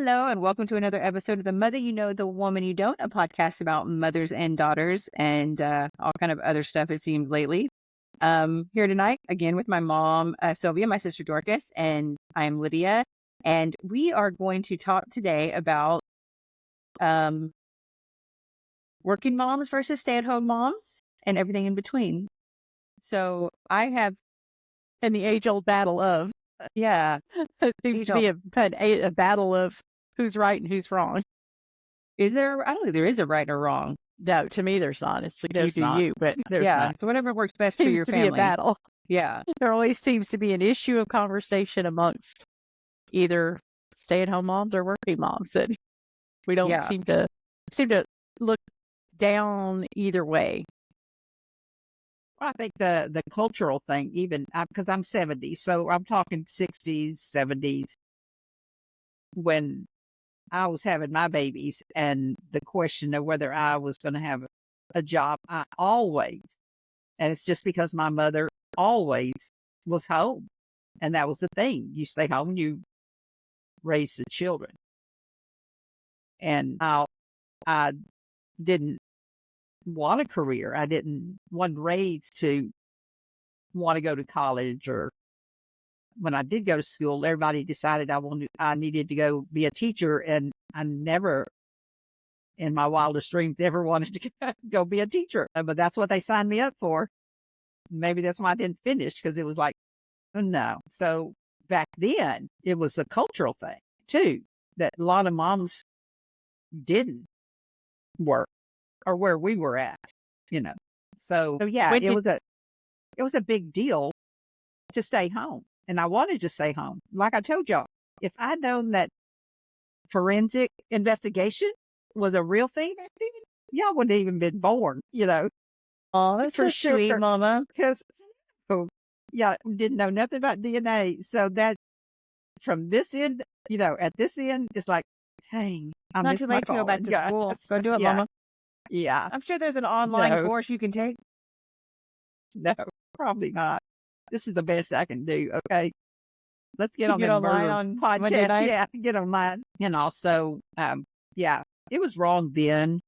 Hello, and welcome to another episode of The Mother You Know, The Woman You Don't, a podcast about mothers and daughters and all kind of other stuff, it seems, lately. Here tonight, again, with my mom, Sylvia, my sister, Dorcas, and I'm Lydia. And we are going to talk today about working moms versus stay-at-home moms and everything in between. So I have... And the age-old battle of... Yeah. It seems to be a battle of who's right and who's wrong. Is there? I don't think there is a right or wrong. No, to me, there's not. It's like you do not. you, but there's Yeah. not. So whatever works best for Seems your to family. be a battle. Yeah. There always seems to be an issue of conversation amongst either stay-at-home moms or working moms, and we don't seem to look down either way. I think the cultural thing, even because I'm 70, so I'm talking 60s, 70s, when I was having my babies, and the question of whether I was going to have a job, I always, and it's just because my mother always was home, and that was the thing. You stay home, you raise the children, and I didn't want a career. I wasn't raised to want to go to college, or when I did go to school, everybody decided I needed to go be a teacher, and I never in my wildest dreams ever wanted to go be a teacher. But that's what they signed me up for. Maybe that's why I didn't finish, because it was like, oh, no. So back then it was a cultural thing too, that a lot of moms didn't work, or where we were at, So yeah, it was a big deal to stay home. And I wanted to stay home. Like I told y'all, if I'd known that forensic investigation was a real thing back then, y'all wouldn't have even been born, Oh, that's so sweet, Mama. Because, didn't know nothing about DNA. So that, from this end, at this end, it's like, dang, I Not miss too my late to go back to school. Go do it, Yeah. Mama. Yeah. I'm sure there's an online course you can take. No, probably not. This is the best I can do. Okay. Let's get on the online on Monday podcast. night. Yeah, get online. And also, it was wrong then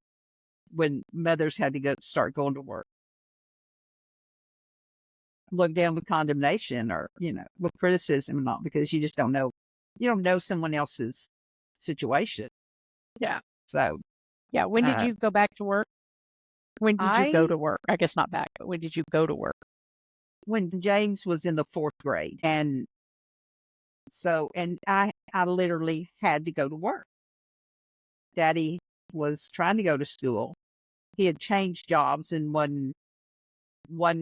when mothers had to start going to work. Look down with condemnation, or, with criticism and all, because you just don't know. You don't know someone else's situation. Yeah. So. Yeah. When did you go back to work? When did you go to work? I guess not back, but when did you go to work? When James was in the 4th grade. And so, I literally had to go to work. Daddy was trying to go to school. He had changed jobs and wasn't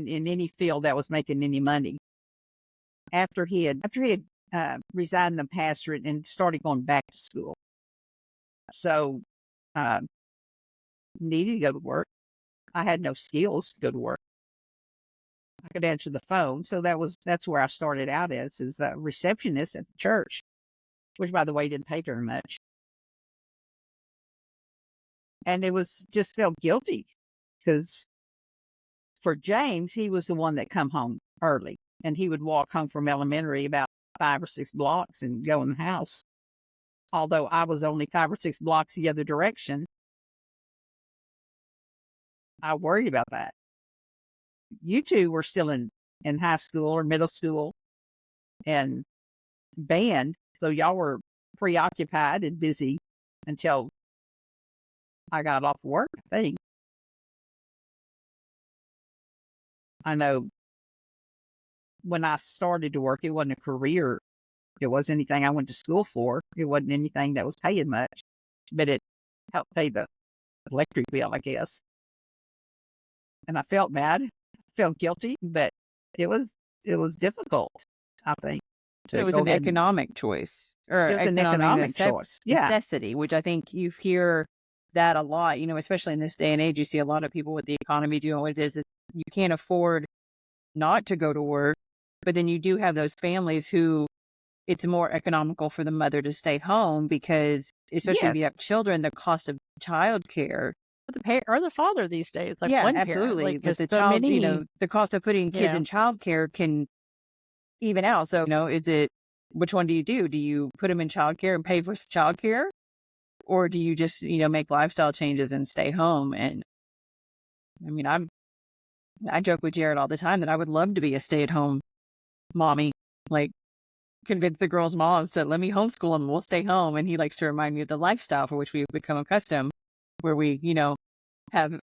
in any field that was making any money. After he had resigned the pastorate and started going back to school. So, needed to go to work. I had no skills to go to work. I could answer the phone. So that's where I started out as a receptionist at the church, which, by the way, didn't pay very much. And it was just felt guilty, because for James, he was the one that come home early, and he would walk home from elementary about 5 or 6 blocks and go in the house. Although I was only 5 or 6 blocks the other direction, I worried about that. You two were still in high school or middle school and band, so y'all were preoccupied and busy until I got off work, I think. I know when I started to work, it wasn't a career. It wasn't anything I went to school for. It wasn't anything that was paying much, but it helped pay the electric bill, I guess. And I felt bad, felt guilty, but it was difficult, I think. It was an economic choice, or it was an economic choice. Necessity, which I think you hear that a lot, especially in this day and age. You see a lot of people with the economy doing what it is. You can't afford not to go to work, but then you do have those families who it's more economical for the mother to stay home, because especially if you have children, the cost of childcare. Or the father these days. Like, yeah, one absolutely. Parent, like, but the so child, many, the cost of putting kids in childcare can even out. So, is it which one do you do? Do you put them in childcare and pay for childcare? Or do you just, make lifestyle changes and stay home? And I mean, I joke with Jared all the time that I would love to be a stay-at-home mommy, like convince the girls' moms to let me homeschool them. We'll stay home. And he likes to remind me of the lifestyle for which we've become accustomed, where we, have,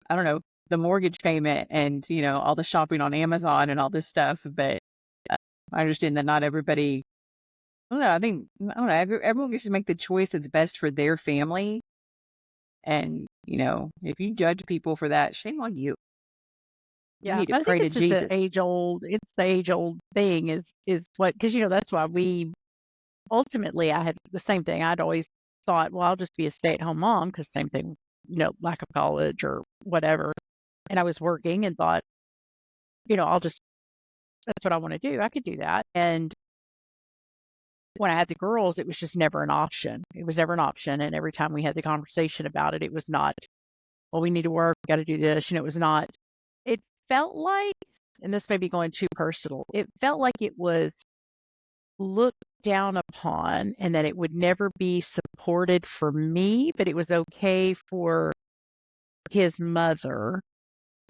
I don't know, the mortgage payment and, all the shopping on Amazon and all this stuff. But I understand that not everybody, I don't know, I don't know, everyone gets to make the choice that's best for their family. And, if you judge people for that, shame on you. You Yeah, need to I pray think to it's just Jesus. it's the age old thing is what, because that's why we ultimately, I had the same thing. I'd always thought, well, I'll just be a stay-at-home mom because same thing, lack of college or whatever. And I was working and thought, that's what I want to do. I could do that. And when I had the girls, it was just never an option. It was never an option. And every time we had the conversation about it, it was not, well, we need to work, we got to do this. It was not, it felt like, and this may be going too personal, it felt like it was looked down upon and that it would never be supported for me, but it was okay for his mother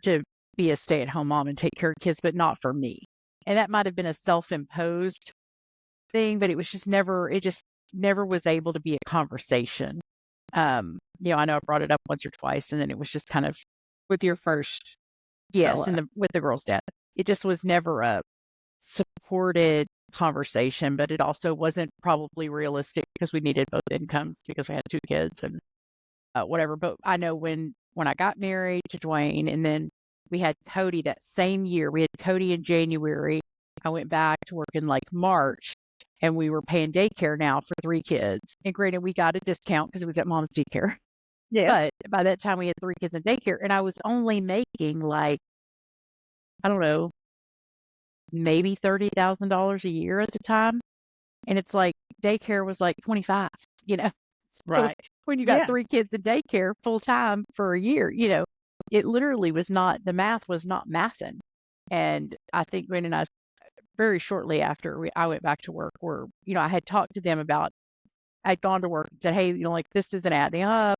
to be a stay-at-home mom and take care of kids, but not for me. And that might have been a self-imposed thing, but it just never was able to be a conversation. I know I brought it up once or twice, and then it was just kind of With your first yes, fella. and with the girl's dad. It just was never a supported conversation, but it also wasn't probably realistic because we needed both incomes because we had 2 kids and whatever. But I know when I got married to Dwayne, and then we had Cody that same year. We had Cody in January. I went back to work in like March, and we were paying daycare now for 3 kids. And granted, we got a discount because it was at mom's daycare. Yes. But by that time, we had 3 kids in daycare, and I was only making like, I don't know, maybe $30,000 a year at the time. And it's like daycare was like 25, So Right. when you got Yeah. 3 kids in daycare full time for a year, it literally was not, the math was not mathing. And I think Brandon and I, very shortly after I went back to work, where, I had talked to them about, I'd gone to work and said, hey, like this isn't adding up.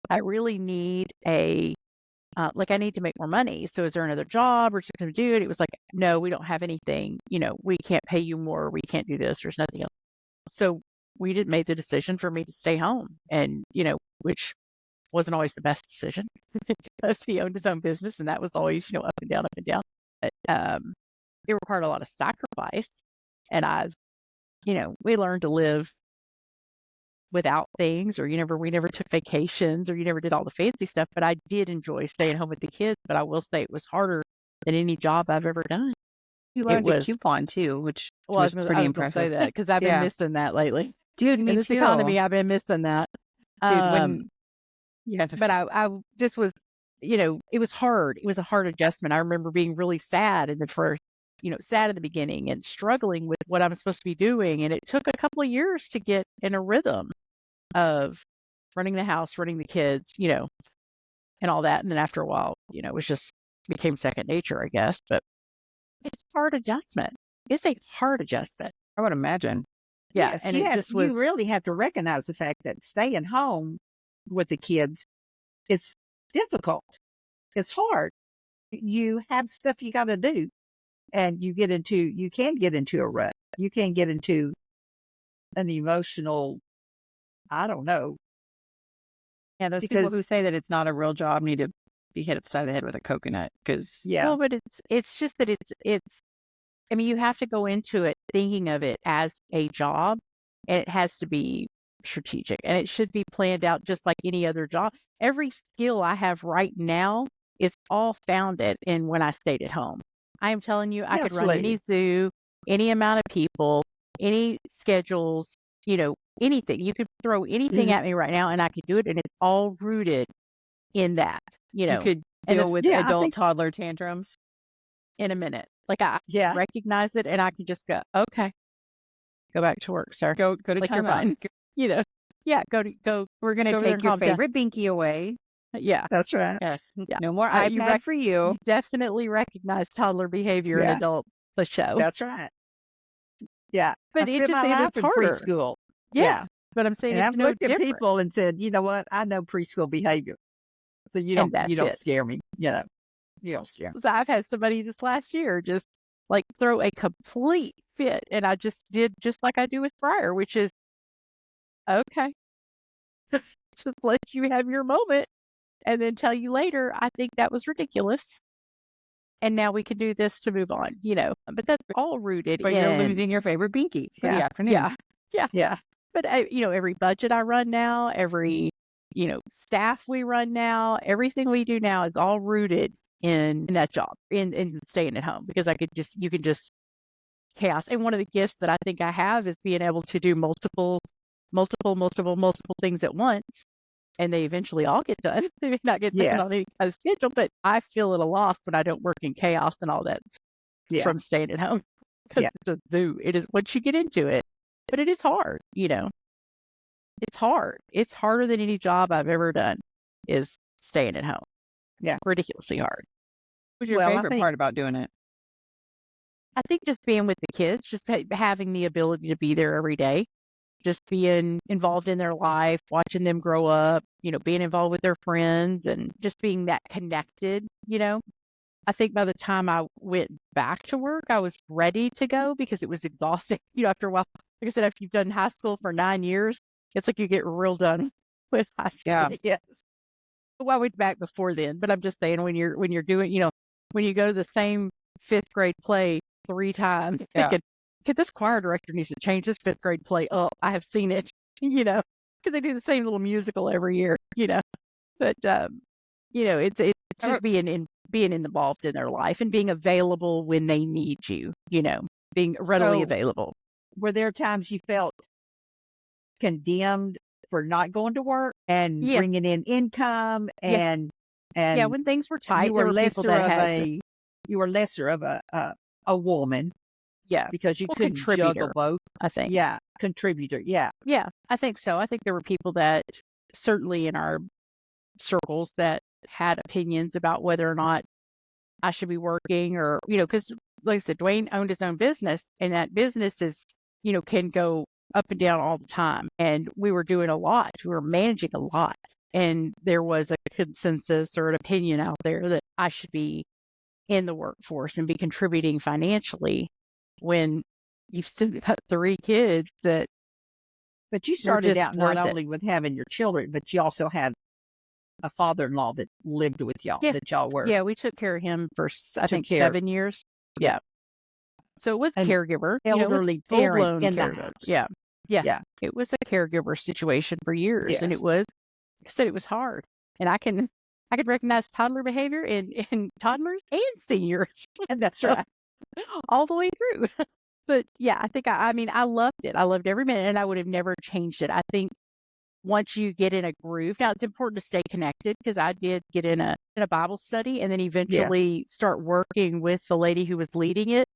I really need I need to make more money. So is there another job or something to do? And it was like, no, we don't have anything. We can't pay you more. We can't do this. There's nothing else. So we did made the decision for me to stay home, and which wasn't always the best decision because he owned his own business, and that was always up and down, up and down. But it required a lot of sacrifice, and we learned to live without things, or we never took vacations, or you never did all the fancy stuff. But I did enjoy staying home with the kids. But I will say it was harder than any job I've ever done. You learned to coupon too, which was pretty impressive. I was going to say that because I've been missing that lately. Dude, me in this too. economy, I've been missing that. Dude, but I just was, it was hard. It was a hard adjustment. I remember being really sad in the first, sad at the beginning and struggling with what I'm supposed to be doing. And it took a couple of years to get in a rhythm of running the house, running the kids, and all that. And then after a while, it was just became second nature, I guess. But it's a hard adjustment. It's a hard adjustment. I would imagine. Yeah. Yes, And it just was. you really have to recognize the fact that staying home with the kids is difficult. It's hard. You have stuff you got to do, and you can get into a rut. You can get into an emotional, I don't know. Yeah, those people who say that it's not a real job need to be hit upside the head with a coconut because Well, but it's just that it's. I mean, you have to go into it thinking of it as a job, and it has to be strategic, and it should be planned out just like any other job. Every skill I have right now is all founded in when I stayed at home. I am telling you, I could run any zoo, any amount of people, any schedules, anything. You could throw anything at me right now, and I could do it, and it's all rooted in that. you could deal with adult toddler tantrums in a minute. Like I recognize it, and I can just go, okay, go back to work, sir. Go to like time you're fine. Go. We're gonna take your favorite binky away. Yeah, that's right. Yes, no more iPad for you. You definitely recognize toddler behavior in adults for show. That's right. Yeah. I But it spent just my it is life in harder. preschool. Yeah. Yeah. But I'm saying And it's I've no looked at different. people and said, you know what? I know preschool behavior. So you And don't that's it. scare me. You don't scare me. So I've had somebody this last year just like throw a complete fit. And I just did just like I do with Fryer, which is okay. Just let you have your moment and then tell you later, I think that was ridiculous. And now we can do this to move on, but that's all rooted But you're in, losing your favorite binky for the Yeah. afternoon. yeah, yeah. Yeah. But every budget I run now, every, staff we run now, everything we do now is all rooted in that job, in staying at home, because you can just chaos. And one of the gifts that I think I have is being able to do multiple things at once. And they eventually all get done. They may not get done on Yes. any kind of schedule, but I feel at a loss when I don't work in chaos and all that Yeah. from staying at home. Because Yeah. it's a zoo. It is once you get into it. But it is hard, It's hard. It's harder than any job I've ever done is staying at home. Yeah. Ridiculously hard. What was your favorite part about doing it? I think just being with the kids, just having the ability to be there every day. Just being involved in their life, watching them grow up, being involved with their friends and just being that connected, I think by the time I went back to work, I was ready to go because it was exhausting. After a while, like I said, after you've done high school for 9 years, it's like you get real done with high school. Yeah. Yes. Well, I went back before then, but I'm just saying when you're doing, when you go to the same 5th grade play 3 times, Yeah. thinking, okay, this choir director needs to change this 5th grade play up. I have seen it, because they do the same little musical every year, But it's just being involved in their life and being available when they need you, being readily So, available. were there times you felt condemned for not going to work and Yeah. bringing in income Yeah. and When things were tight, you there were were people lesser that of had, a woman because you well, couldn't juggle contributor, both? I think. Yeah, contributor. Yeah. Yeah, I think so. I think there were people that certainly in our circles that had opinions about whether or not I should be working or, because like I said, Dwayne owned his own business and that business is, can go up and down all the time. And we were doing a lot. We were managing a lot. And there was a consensus or an opinion out there that I should be in the workforce and be contributing financially when you've still got 3 kids that But you were started just out not worth it. only with having your children, but you also had a father-in-law that lived with y'all, Yeah. that y'all were Yeah, we took care of him for, I think, care. 7 years. Yeah. So it was An caregiver. elderly it was parent full-blown in the caregiver. house. Yeah. Yeah. Yeah. It was a caregiver situation for years. And it Yes. was, like I said, it was hard. And I could recognize toddler behavior in toddlers and seniors. And that's So right. all the way through. But yeah, I think I loved it. I loved every minute and I would have never changed it. I think once you get in a groove, now it's important to stay connected because I did get in a Bible study and then eventually start working with the lady who was leading it,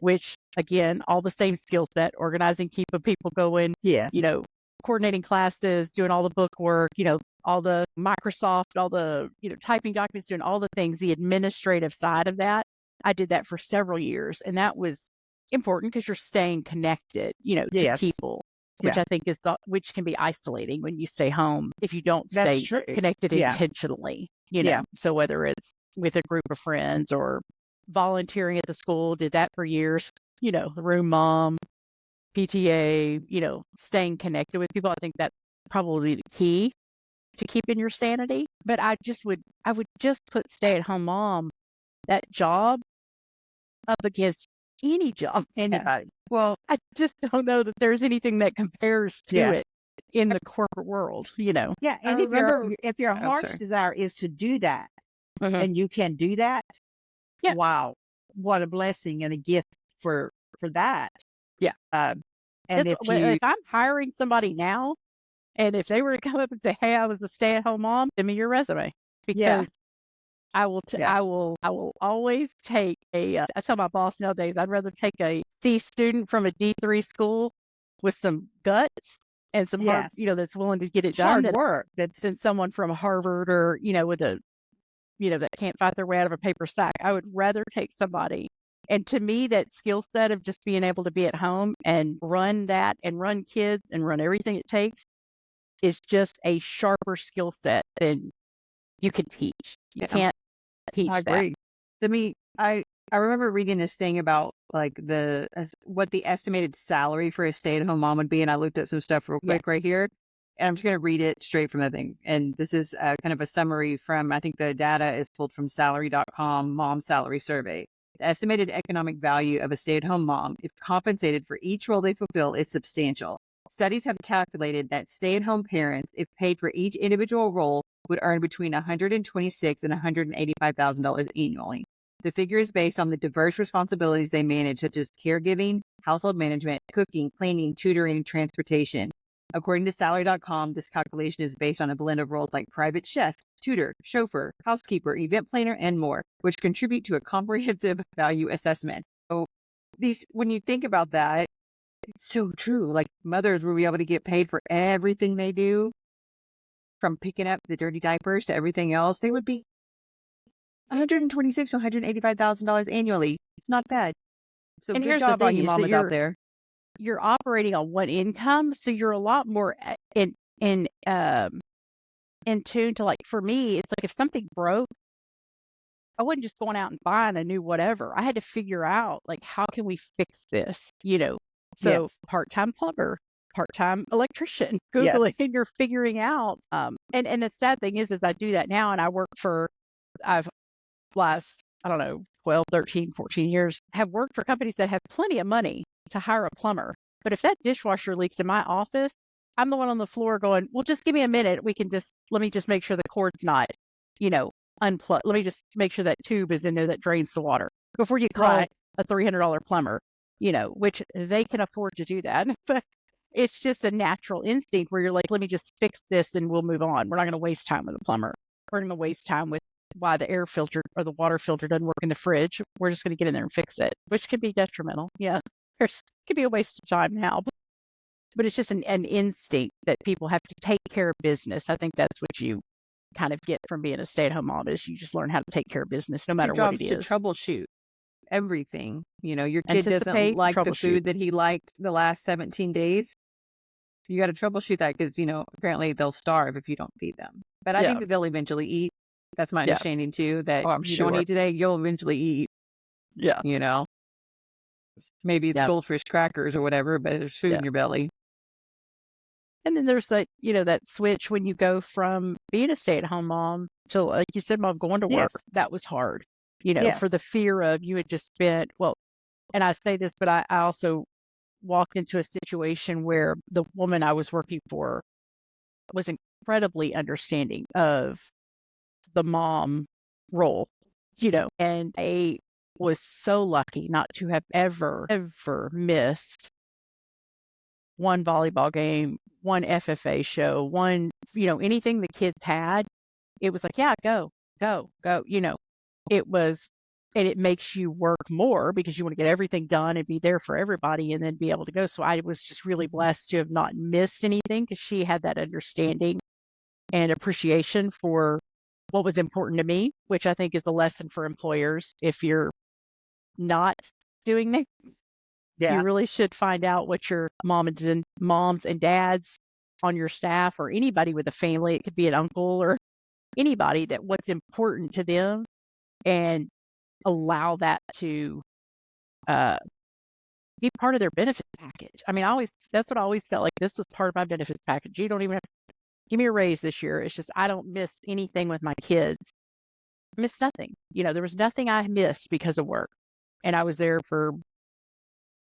which again, all the same skill set, organizing, keeping people going, Yes. coordinating classes, doing all the book work, all the Microsoft, all the, typing documents, doing all the things, the administrative side of that. I did that for several years and that was important because you're staying connected, to Yes. people. Which I think which can be isolating when you stay home if you don't That's stay true. connected Yeah. intentionally, Yeah. So whether it's with a group of friends or volunteering at the school, did that for years, the room mom, PTA, staying connected with people. I think that's probably the key to keeping your sanity. But I would just put stay at home mom, that job, up against any job. Anybody. Well, I just don't know that there's anything that compares to Yeah. it in the corporate world, Yeah. And I if remember- if your Oh, heart's sorry. desire is to do that Mhm. and you can do that, Yeah. wow, what a blessing and a gift for that. Yeah. And If I'm hiring somebody now, and if they were to come up and say, "Hey, I was a stay-at-home mom," send me your resume Yeah. because I will I will always take I tell my boss nowadays I'd rather take a C student from a D3 school with some guts and some hard, Yes. that's willing to get it done hard work. That's than someone from Harvard or, with a, that can't fight their way out of a paper sack. I would rather take somebody And to me, that skill set of just being able to be at home and run that and run kids and run everything it takes is just a sharper skill set than you can teach. You can't teach I agree. To me, I remember reading this thing about like what the estimated salary for a stay-at-home mom would be, and I looked at some stuff real quick right here, and I'm just going to read it straight from the thing. And this is kind of a summary from, I think the data is pulled from salary.com mom salary survey. The estimated economic value of a stay-at-home mom, if compensated for each role they fulfill, is substantial. Studies have calculated that stay-at-home parents, if paid for each individual role, would earn between $126,000 and $185,000 annually. The figure is based on the diverse responsibilities they manage, such as caregiving, household management, cooking, cleaning, tutoring, and transportation. According to salary.com, this calculation is based on a blend of roles like private chef, tutor, chauffeur, housekeeper, event planner, and more, which contribute to a comprehensive value assessment. So when you think about that, it's so true. Like mothers will be able to get paid for everything they do, from picking up the dirty diapers to everything else. They would be $126,000 to $185,000 annually. It's not bad. So And good here's the job on thing you is that mamas out there. you're operating on one income, so you're a lot more in tune to, like, for me, it's like if something broke, I wasn't just going out and buying a new whatever. I had to figure out, like, how can we fix this, you know? So Yes. part-time plumber, part-time electrician, Yes. Googling, and you're figuring out, and the sad thing is I do that now, and I've last, I don't know, 12, 13, 14 years, have worked for companies that have plenty of money to hire a plumber. But if that dishwasher leaks in my office, I'm the one on the floor going, well, just give me a minute. Let me just make sure the cord's not, unplugged. Let me just make sure that tube is in there that drains the water before you call a $300 plumber, which they can afford to do that. But it's just a natural instinct where you're like, let me just fix this and we'll move on. We're not going to waste time with a plumber. We're going to waste time with why the air filter or the water filter doesn't work in the fridge. We're just going to get in there and fix it, which could be detrimental. Yeah. It could be a waste of time now, but it's just an instinct that people have to take care of business. I think that's what you kind of get from being a stay-at-home mom is you just learn how to take care of business no matter what it is. Your job is to troubleshoot everything. Your kid doesn't like the food that he liked the last 17 days. You got to troubleshoot that because, apparently they'll starve if you don't feed them. But I think that they'll eventually eat. That's my understanding too, that you don't eat today, you'll eventually eat. Yeah. Maybe it's goldfish crackers or whatever, but there's food in your belly. And then there's that, that switch when you go from being a stay-at-home mom to, like you said, mom, going to work. That was hard, for the fear of you had just spent, and I say this, but I also walked into a situation where the woman I was working for was incredibly understanding of the mom role, and I was so lucky not to have ever missed one volleyball game, one FFA show, one, anything the kids had. It was like, yeah, go. It was, and it makes you work more because you want to get everything done and be there for everybody and then be able to go. So I was just really blessed to have not missed anything because she had that understanding and appreciation for what was important to me, which I think is a lesson for employers. If you're not doing that, you really should find out what your moms and dads on your staff or anybody with a family, it could be an uncle or anybody, that what's important to them and allow that to be part of their benefit package. I mean, that's what I always felt like. This was part of my benefits package. You don't even have to give me a raise this year. It's just, I don't miss anything with my kids. I missed nothing. There was nothing I missed because of work. And I was there for,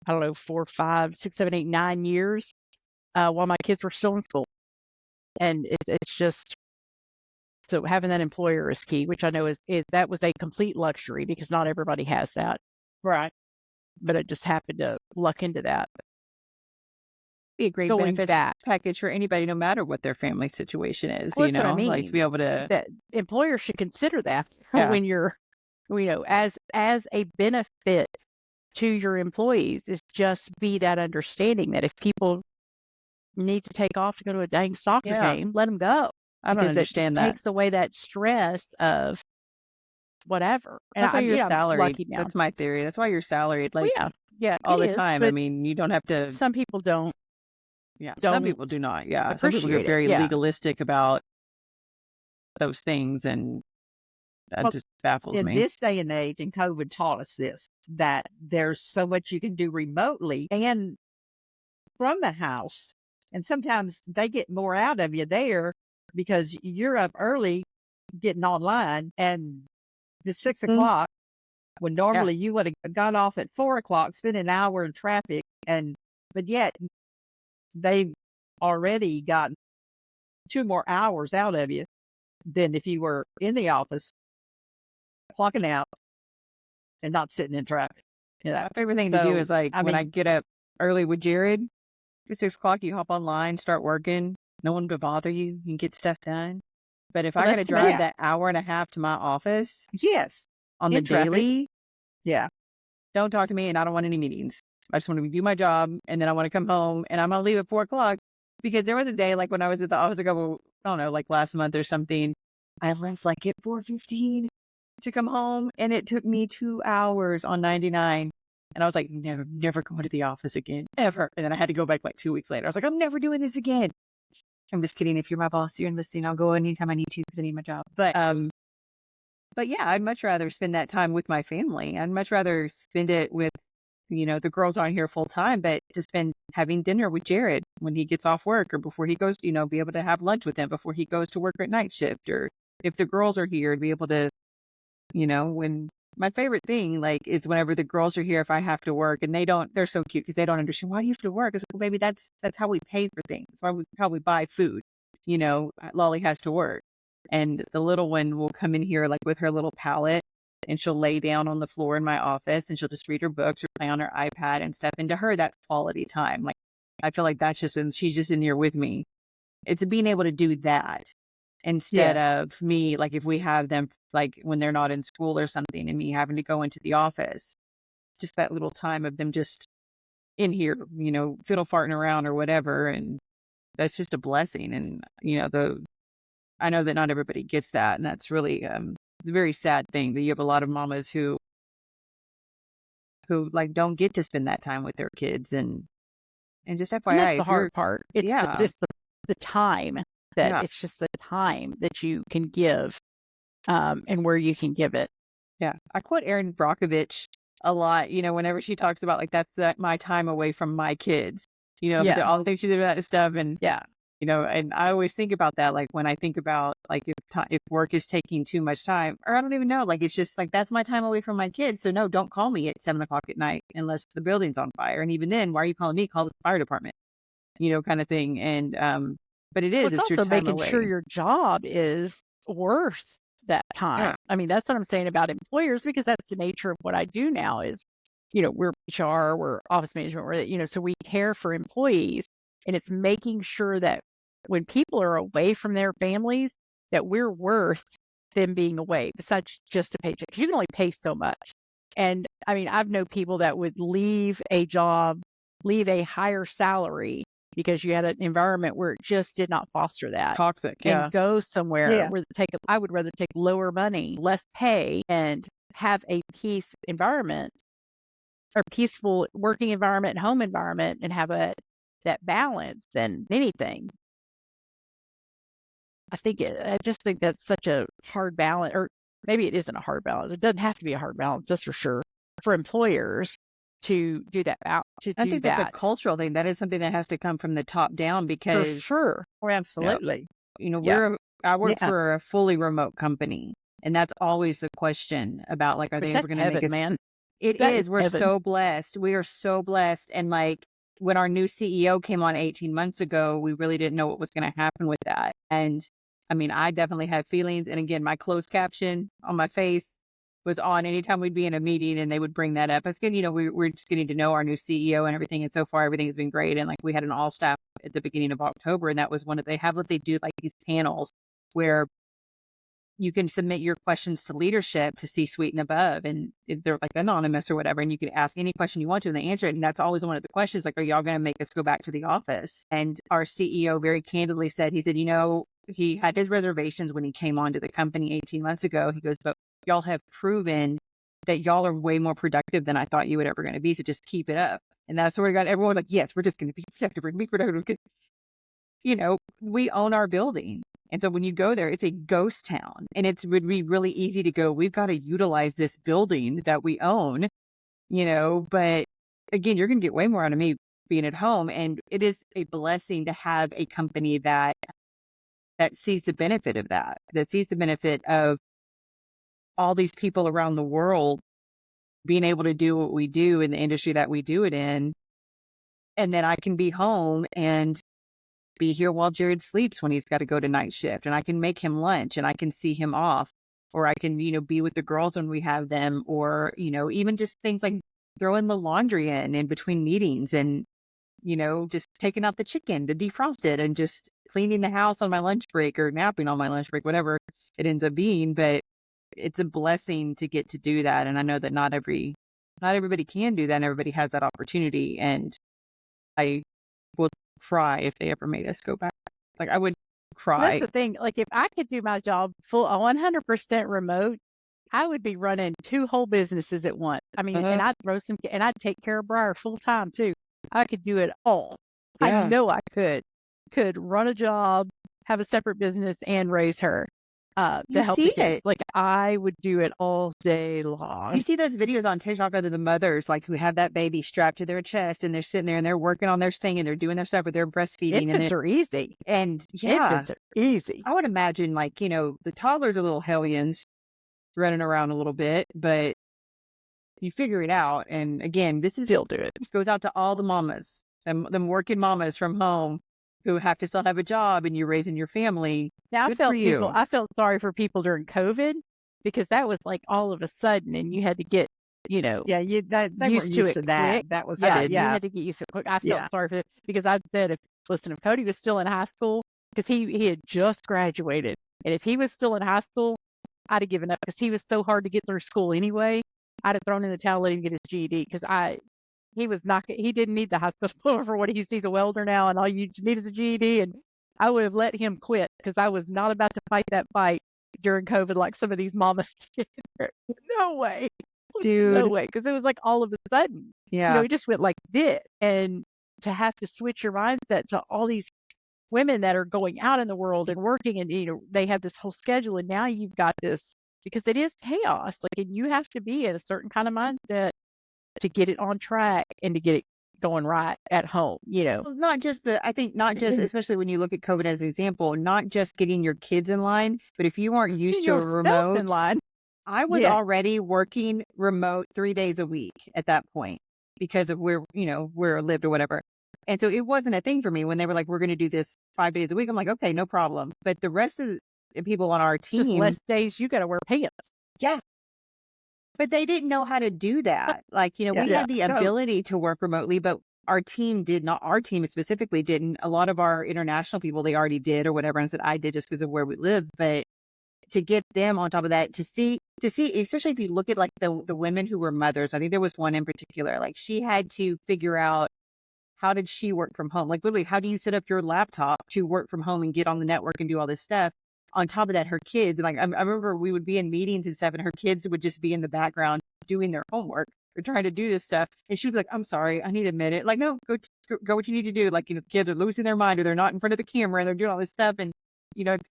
I don't know, 4, 5, 6, 7, 8, 9 years while my kids were still in school. And it's just, so having that employer is key, which I know that was a complete luxury because not everybody has that. Right. But it just happened to luck into that. Be a great benefits package for anybody, no matter what their family situation is. Well, that's what I mean. Like to be able to. That employers should consider that when you're, as a benefit to your employees, is just be that understanding that if people need to take off to go to a dang soccer game, let them go. I don't understand that. It takes away that stress of whatever. And That's why you're I'm salaried. lucky now. That's my theory. That's why you're salaried, Well, like yeah, all it the is, time. I but mean, you don't have to. some people don't Some people do not. Yeah, some people get appreciate it. very Yeah. legalistic about those things, and that Well, just baffles in me. this day and age, and COVID taught us this, that there's so much you can do remotely and from the house. And sometimes they get more out of you there because you're up early getting online, and it's 6 o'clock when normally you would have got off at 4 o'clock, spent an hour in traffic, but yet they've already gotten 2 more hours out of you than if you were in the office clocking out and not sitting in traffic. My favorite thing to do is when I get up early with Jared at 6 o'clock, you hop online, start working. No one to bother you. You can get stuff done. But if I got to drive that hour and a half to my office, on the daily, don't talk to me, and I don't want any meetings. I just want to do my job, and then I want to come home, and I'm gonna leave at 4 o'clock, because there was a day like when I was at the office I don't know, like last month or something. I left like at 4:15 to come home, and it took me 2 hours on 99. And I was like, never going to the office again, ever. And then I had to go back like 2 weeks later. I was like, I'm never doing this again. I'm just kidding. If you're my boss, you're listening, I'll go anytime I need to because I need my job. But yeah, I'd much rather spend that time with my family. I'd much rather spend it with, the girls aren't here full time, but to spend having dinner with Jared when he gets off work, or before he goes, be able to have lunch with him before he goes to work at night shift, or if the girls are here, to be able to, when my favorite thing, like, is whenever the girls are here, if I have to work, and they're so cute because they don't understand, why do you have to work? It's like, well, baby, that's how we pay for things. That's how we buy food. Lolly has to work. And the little one will come in here like with her little palette, and she'll lay down on the floor in my office, and she'll just read her books or play on her iPad and stuff. And to her, that's quality time. Like, I feel like she's just in here with me. It's being able to do that instead of me, like if we have them like when they're not in school or something, and me having to go into the office, just that little time of them just in here, fiddle farting around or whatever. And that's just a blessing. And, I know that not everybody gets that. And that's really a very sad thing that you have a lot of mamas who like don't get to spend that time with their kids. And just FYI, and that's the hard part. It's the time that it's just the time that you can give, and where you can give it. Yeah. I quote Erin Brockovich a lot, whenever she talks about like, that's my time away from my kids, all the things she did with that stuff. And, and I always think about that. Like when I think about like, if work is taking too much time, or I don't even know, like, it's just like, that's my time away from my kids. So no, don't call me at 7 o'clock at night unless the building's on fire. And even then, why are you calling me? Call the fire department, kind of thing. And, but it's also your time making away. sure your job is worth that time. Yeah. I mean, that's what I'm saying about employers, because that's the nature of what I do now is, we're HR, we're office management, so we care for employees, and it's making sure that when people are away from their families, that we're worth them being away, besides just a paycheck, because you can only pay so much. And I mean, I've known people that would leave a job, leave a higher salary, because you had an environment where it just did not foster that. Toxic, and go somewhere where I would rather take lower money, less pay, and have a peace environment, or peaceful working environment and home environment, and have that balance than anything. I just think that's such a hard balance, or maybe it isn't a hard balance. It doesn't have to be a hard balance, that's for sure, for employers to do that. I think that's a cultural thing. That is something that has to come from the top down, because for sure. Oh, absolutely. I work for a fully remote company, and that's always the question about like, are they ever going to make us? Man. It is. We're so blessed. We are so blessed. And like when our new CEO came on 18 months ago, we really didn't know what was going to happen with that. And I mean, I definitely had feelings. And again, my closed caption on my face was on anytime we'd be in a meeting and they would bring that up. It's good, we're just getting to know our new CEO and everything. And so far, everything has been great. And like we had an all staff at the beginning of October, and that was they have what they do, like these panels where you can submit your questions to leadership, to C-suite and above, and they're like anonymous or whatever. And you can ask any question you want to, and they answer it. And that's always one of the questions, like, are y'all going to make us go back to the office? And our CEO very candidly said, he said, he had his reservations when he came onto the company 18 months ago. He goes, but y'all have proven that y'all are way more productive than I thought you would ever going to be. So just keep it up. And that's where we got everyone like, yes, we're just going to be productive. We're going to be productive because, we own our building. And so when you go there, it's a ghost town, and it would be really easy to go, we've got to utilize this building that we own, but again, you're going to get way more out of me being at home. And it is a blessing to have a company that sees the benefit of that sees the benefit of all these people around the world being able to do what we do in the industry that we do it in. And then I can be home and be here while Jared sleeps when he's got to go to night shift, and I can make him lunch and I can see him off, or I can, be with the girls when we have them, or, even just things like throwing the laundry in between meetings and, just taking out the chicken to defrost it and just cleaning the house on my lunch break or napping on my lunch break, whatever it ends up being. But it's a blessing to get to do that. And I know that not everybody can do that, and everybody has that opportunity. And I will cry if they ever made us go back. Like, I would cry. That's the thing. Like, if I could do my job full 100% remote, I would be running 2 whole businesses at once. I mean, and I'd and I'd take care of Briar full time too. I could do it all. Yeah. I know I could run a job, have a separate business, and raise her to help the kids. Like, I would do it all day long. You see those videos on TikTok of the mothers, like, who have that baby strapped to their chest, and they're sitting there and they're working on their thing and they're doing their stuff, but they're breastfeeding. Infants are easy. And Infants are easy. I would imagine, like, the toddlers are little hellions running around a little bit, but you figure it out. And again, this still do it. Goes out to all the mamas, them working mamas from home who have to still have a job, and you're raising your family. Now, I felt sorry for people during COVID, because that was like all of a sudden, and you had to get, they used to that. Quick. That was you had to get used to it quick. I felt sorry for it, because I said, if Cody was still in high school, because he had just graduated, and if he was still in high school, I'd have given up, because he was so hard to get through school anyway. I'd have thrown in the towel, let him get his GED, because he didn't need the high school diploma for what he's a welder now, and all you need is a GED. And I would have let him quit, because I was not about to fight that fight during COVID like some of these mamas did. No way. Dude. No way. Because it was like all of a sudden. Yeah. It just went like this. And to have to switch your mindset to all these women that are going out in the world and working, and, they have this whole schedule, and now you've got this, because it is chaos. Like, and you have to be in a certain kind of mindset to get it on track and to get it going right at home, Well, not just, especially when you look at COVID as an example, not just getting your kids in line, but if you aren't used to a remote in line. I was already working remote 3 days a week at that point, because of where I lived or whatever. And so it wasn't a thing for me when they were like, we're going to do this 5 days a week. I'm like, okay, no problem. But the rest of the people on our team, just less days you got to wear pants. Yeah. But they didn't know how to do that. Like, we had the ability to work remotely, but our team did not. Our team specifically didn't. A lot of our international people, they already did or whatever. And I said, I did just because of where we live. But to get them on top of that, to see, especially if you look at like the women who were mothers, I think there was one in particular, like she had to figure out, how did she work from home? Like, literally, how do you set up your laptop to work from home and get on the network and do all this stuff? On top of that, her kids, and like, I remember we would be in meetings and stuff, and her kids would just be in the background doing their homework or trying to do this stuff. And she was like, I'm sorry, I need a minute. Like, no, go what you need to do. Like, the kids are losing their mind, or they're not in front of the camera and they're doing all this stuff. And,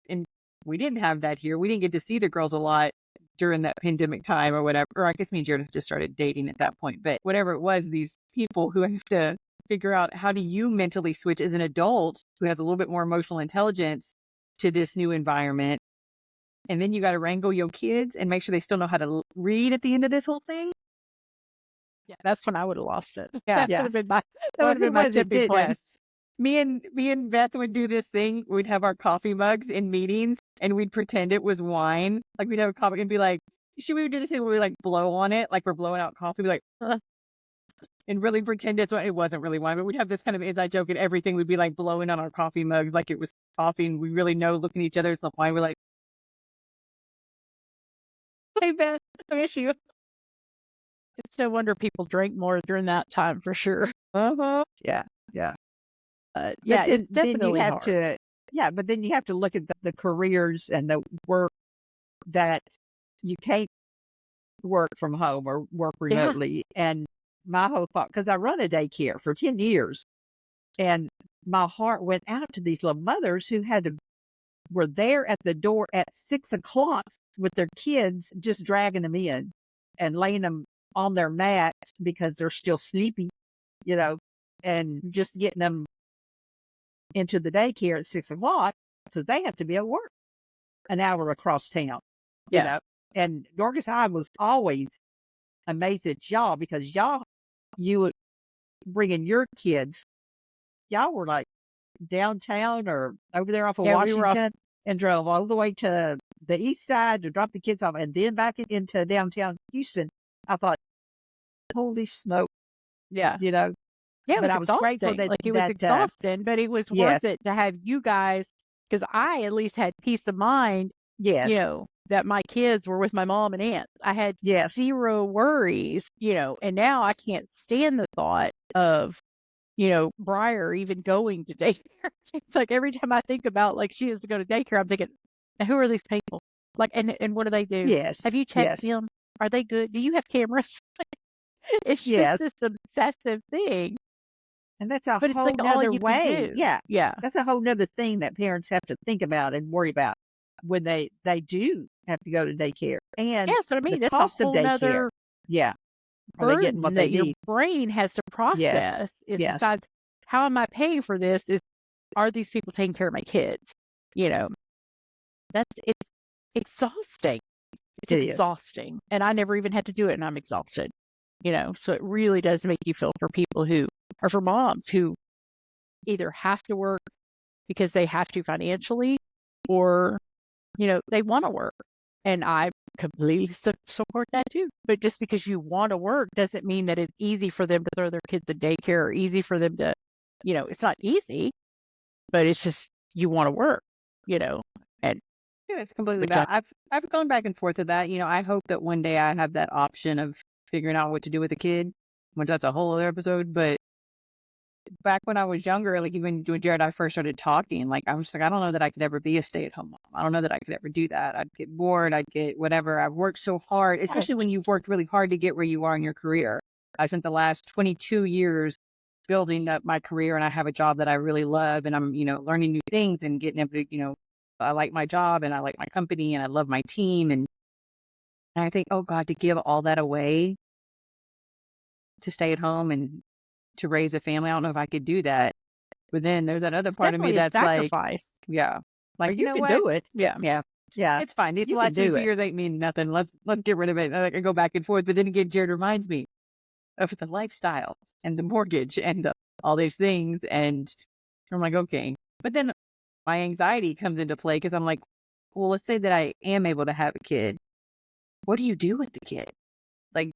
and we didn't have that here. We didn't get to see the girls a lot during that pandemic time or whatever. Or I guess me and Jared just started dating at that point. But whatever it was, these people who have to figure out, how do you mentally switch as an adult who has a little bit more emotional intelligence to this new environment? And then you got to wrangle your kids and make sure they still know how to read at the end of this whole thing. Yeah, that's when I would have lost it. Yeah, that would have been my tipping point. Me and Beth would do this thing. We'd have our coffee mugs in meetings, and we'd pretend it was wine. Like, we'd have a coffee and be like, should we do this thing where we like blow on it, like we're blowing out coffee, be like, and really pretend it's wine. It wasn't really wine, but we'd have this kind of inside joke, and everything we'd be like blowing on our coffee mugs like it was coffee, and we really know, looking at each other, it's not wine. We're like, hey Beth, I miss you. It's no wonder people drank more during that time, for sure. Yeah. It's definitely hard. But then you have to look at the careers and the work that you can't work from home or work Yeah. remotely. And my whole thought, because I run a daycare for 10 years, and my heart went out to these little mothers who were there at the door at 6 o'clock with their kids, just dragging them in and laying them on their mat because they're still sleepy, and just getting them into the daycare at 6 o'clock because they have to be at work an hour across town, Yeah. And Dorcas, I was always amazed at y'all because you would bring in your kids. Y'all were like downtown or over there off of Yeah, we were off. Washington and drove all the way to the east side to drop the kids off and then back into downtown Houston. I thought, holy smoke, Yeah. Yeah, Yeah, it but was I was grateful exhausting. that, Like, it was exhausting, but it was yes, worth it to have you guys, because I at least had peace of mind, yes, that my kids were with my mom and aunt. I had yes, zero worries, and now I can't stand the thought of, Briar even going to daycare. It's like every time I think about, like, she has to go to daycare, I'm thinking, now who are these people? Like, and what do they do? Have yes, you checked yes, them? Are they good? Do you have cameras? It's just yes. this obsessive thing. And that's a But it's whole like all nother you can way. do. Yeah. Yeah. That's a whole nother thing that parents have to think about and worry about when they do have to go to daycare and Yeah, so I the mean, that's a cost of whole daycare. nother Yeah. Are they getting what burden they that your need? brain has to Yes. process is Yes. besides how am I paying for this are these people taking care of my kids? You know, it's exhausting. It's It is. exhausting. And I never even had to do it and I'm exhausted. So it really does make you feel for people who are for moms who either have to work because they have to financially or, they want to work. And I completely support that too. But just because you want to work doesn't mean that it's easy for them to throw their kids in daycare or easy for them to, it's not easy, but it's just you want to work, and Yeah, it's completely which I, valid. I've gone back and forth with that. I hope that one day I have that option of figuring out what to do with a kid, which that's a whole other episode. But back when I was younger, like even when Jared and I first started talking, like I was like, I don't know that I could ever be a stay-at-home mom. I don't know that I could ever do that. I'd get bored. I'd get whatever. I've worked so hard, especially when you've worked really hard to get where you are in your career. I spent the last 22 years building up my career, and I have a job that I really love, and I'm, learning new things and getting able to, I like my job and I like my company and I love my team. And I think, oh God, to give all that away to stay at home and to raise a family, I don't know if I could do that. But then there's that other it's part of me definitely a that's like, sacrifice. yeah, like, But you you know can what? do it. Yeah. Yeah, Yeah. it's fine. These You last can do 22 it. years ain't mean nothing. Let's get rid of it. I go back and forth. But then again, Jared reminds me of the lifestyle and the mortgage and all these things. And I'm like, okay. But then my anxiety comes into play because I'm like, well, let's say that I am able to have a kid. What do you do with the kid? Like,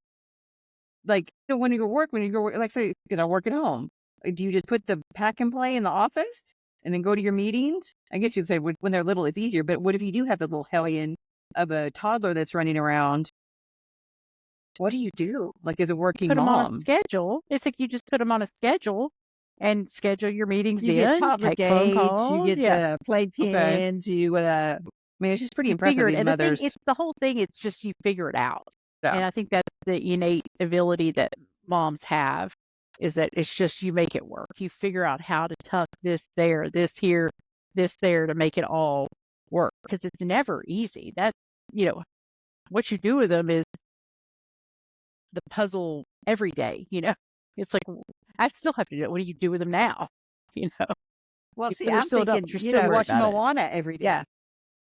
when you go work, like say, I work at home. Do you just put the pack and play in the office and then go to your meetings? I guess you'd say when they're little, it's easier. But what if you do have a little hellion of a toddler that's running around? What do you do? Like as a working Put them on a mom? schedule. It's like you just put them on a schedule and schedule your meetings You get in, toddler take phone gates, you calls. get Yeah. the playpens, I mean, it's just pretty You impressive. figure it, These and the thing, mothers. it's the whole thing. It's just you figure it out, Yeah. and I think that's the innate ability that moms have is that it's just you make it work. You figure out how to tuck this there, this here, this there to make it all work because it's never easy. That what you do with them is the puzzle every day. It's like I still have to do it. What do you do with them now? You know, Well, even see, though they're I'm still thinking, adults, you're you still know, worried Watch about it. Moana every day. yeah.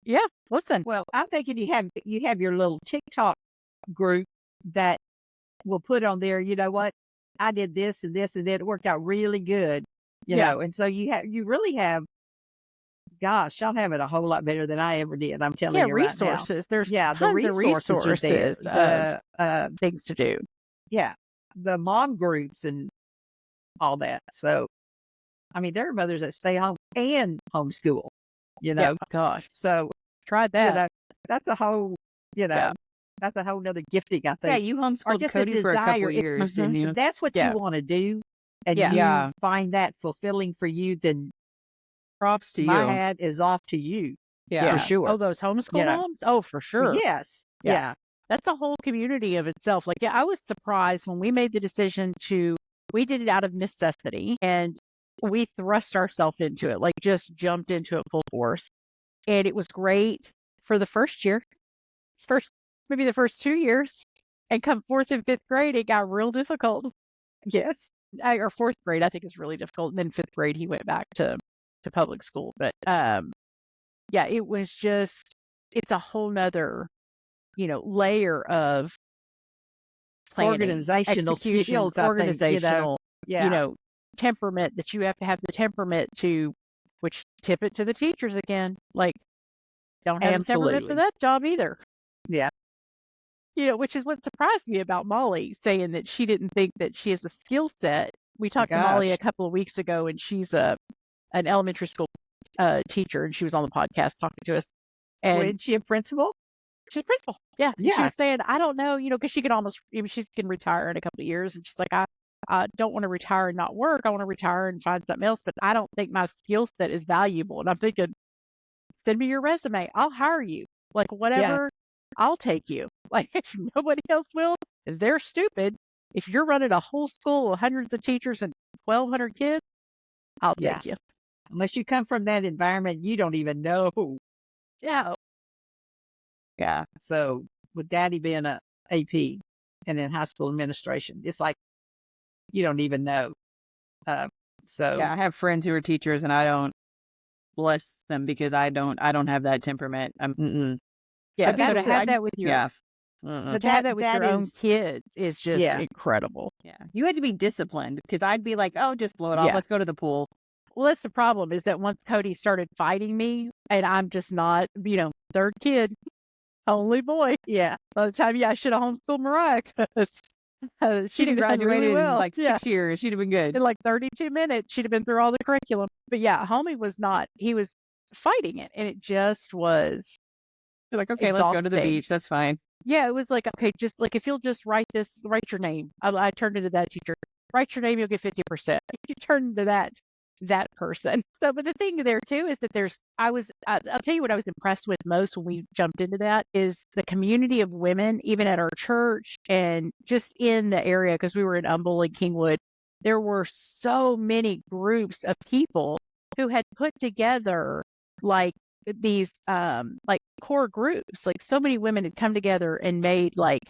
Yeah, listen. Well, I'm thinking you have your little TikTok group that will put on there, you know what? I did this and this and that. It worked out really good, Yeah. And so you really have, gosh, y'all have it a whole lot better than I ever did. I'm telling Yeah, you right now. resources. There's Yeah, the tons of resources are there. resources of The things to do. yeah, the mom groups and all that. So, I mean, there are mothers that stay home and homeschool, Yeah, gosh, So, tried you that. know, that's a whole, Yeah. that's a whole nother gifting, I Yeah, think. you Or homeschooled just a Cody for a couple desire. years, didn't Mhm. If you? that's what Yeah. you want to do and Yeah. you Yeah. find that fulfilling for you, then Props to my you. hat is off to you Yeah. for sure. Oh, those homeschool You know, moms? Oh, for sure. yes. Yeah. Yeah. that's a whole community of itself. Like, yeah, I was surprised when we made the decision we did it out of necessity and we thrust ourselves into it, like just jumped into it full force. And it was great for the first year, maybe the first 2 years. And come fourth and fifth grade, it got real difficult. Yes. Or fourth grade, I think is really difficult. And then fifth grade, he went back to public school. But yeah, it was just, it's a whole nother, layer of planning, organizational execution, skills, organizational, yeah. Temperament, that you have to have the temperament to, which tip it to the teachers again. Like, don't have the temperament for that job either. Yeah. Which is what surprised me about Molly, saying that she didn't think that she has a skill set. We talked to Molly a couple of weeks ago, and she's an elementary school teacher, and she was on the podcast talking to us. And is she a principal? She's a principal. Yeah. She was saying, I don't know, because she could almost, she's going to retire in a couple of years. And she's like, I don't want to retire and not work. I want to retire and find something else, but I don't think my skill set is valuable. And I'm thinking, send me your resume. I'll hire you. Like, whatever, I'll take you. Like, if nobody else will, if they're stupid, if you're running a whole school with hundreds of teachers and 1,200 kids, I'll take you. Unless you come from that environment, you don't even know. Yeah. Yeah. So with Daddy being a AP and in high school administration, it's like you don't even know. So yeah, I have friends who are teachers, and I don't bless them because I don't have that temperament. Yeah, so to have that with your but to have that with your own kids is just incredible. Yeah, you had to be disciplined because I'd be like, oh, just blow it off. Let's go to the pool. Well, that's the problem, is that once Cody started fighting me, and I'm just not, third kid, only boy. Yeah. By the time, I should have homeschooled Mariah, because she'd have graduated in like 6 years. She'd have been good. In like 32 minutes, she'd have been through all the curriculum. But yeah, homie was not. He was fighting it, and it just was. You're like, okay, let's go to the beach. That's fine. Yeah, it was like, okay, just like, if you'll just write your name. I turned into that teacher. Write your name, you'll get 50%. You turn into that person. So, but the thing there too is that I'll tell you what I was impressed with most when we jumped into that is the community of women, even at our church and just in the area, because we were in Humble and Kingwood. There were so many groups of people who had put together like these like core groups. Like, so many women had come together and made, like,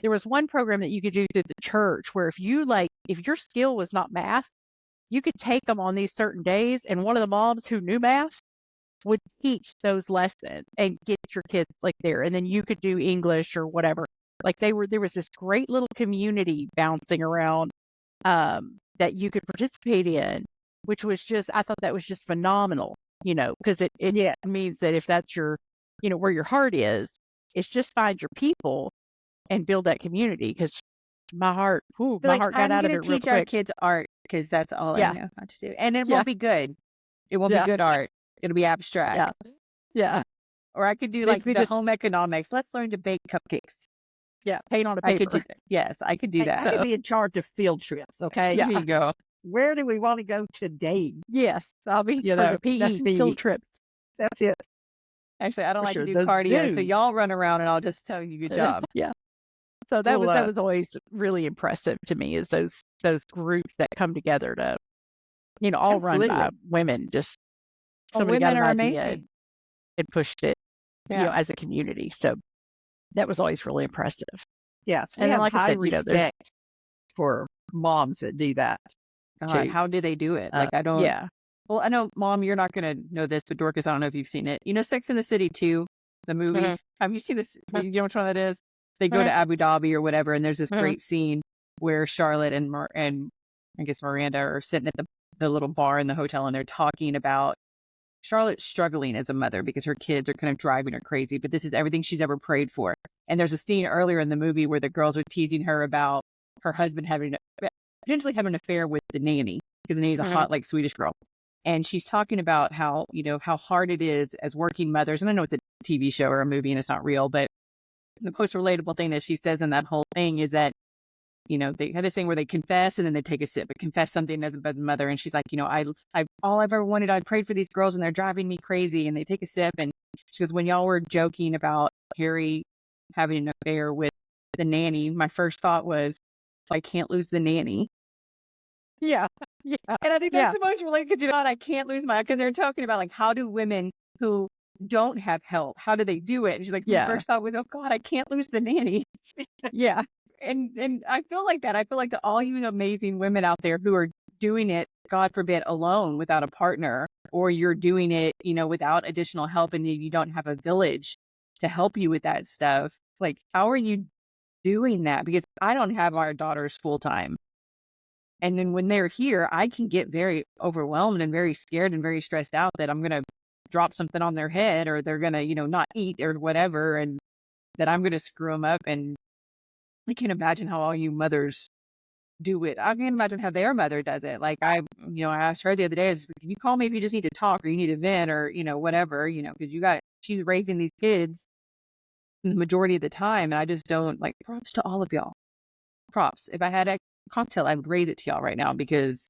there was one program that you could do through the church where if your skill was not math, you could take them on these certain days, and one of the moms who knew math would teach those lessons and get your kids like there. And then you could do English or whatever. Like, there was this great little community bouncing around that you could participate in, which was just, I thought that was just phenomenal, because it means that if that's your, where your heart is, it's just find your people and build that community. Because my heart got out of it real quick. Teach our kids art because that's all I know how to do, and it won't be good. It won't be good art. It'll be abstract. Yeah. Or I could do like the home economics. Let's learn to bake cupcakes. Yeah, paint on a paper. I could do that. I could be in charge of field trips. Okay, there you go. Where do we want to go today? Yes, I'll be for the PE field trips. That's it. Actually, I don't like to do cardio, so y'all run around and I'll just tell you good job. Yeah. So that was always really impressive to me, is those groups that come together to, all run by women. Just somebody got an idea and pushed it, as a community. So that was always really impressive. Yes, and then, like I said, respect for moms that do that. How do they do it? Like, I don't. Yeah. Well, I know, Mom, you're not going to know this, but Dorcas, I don't know if you've seen it. Sex and the City 2, the movie. Mm-hmm. Have you seen this? You know which one that is? They go to Abu Dhabi or whatever, and there's this great scene where Charlotte and I guess Miranda are sitting at the little bar in the hotel, and they're talking about Charlotte struggling as a mother because her kids are kind of driving her crazy, but this is everything she's ever prayed for. And there's a scene earlier in the movie where the girls are teasing her about her husband potentially having an affair with the nanny, because the nanny's a hot, like, Swedish girl. And she's talking about how, how hard it is as working mothers. And I know it's a TV show or a movie and it's not real, but the most relatable thing that she says in that whole thing is that, they had this thing where they confess and then they take a sip, but confess something as a mother. And she's like, all I've ever wanted, I prayed for these girls and they're driving me crazy. And they take a sip. And she goes, when y'all were joking about Harry having an affair with the nanny, my first thought was, I can't lose the nanny. Yeah. Yeah. And I think that's Yeah. the most related, because I can't lose my, because they're talking about like, how do women who don't have help, how do they do it? And she's like, my Yeah. first thought was, oh God, I can't lose the nanny. Yeah. And I feel like that. I feel like to all you amazing women out there who are doing it, God forbid, alone without a partner, or you're doing it, without additional help, and you don't have a village to help you with that stuff. Like, how are you doing that? Because I don't have our daughters full time. And then when they're here, I can get very overwhelmed and very scared and very stressed out that I'm going to drop something on their head, or they're going to, not eat or whatever, and that I'm going to screw them up. And I can't imagine how all you mothers do it. I can't imagine how their mother does it. Like I asked her the other day, I was like, can you call me if you just need to talk, or you need a vent, or, whatever, because she's raising these kids the majority of the time. And I just don't, like, props to all of y'all. Props. If I had a cocktail, I would raise it to y'all right now, because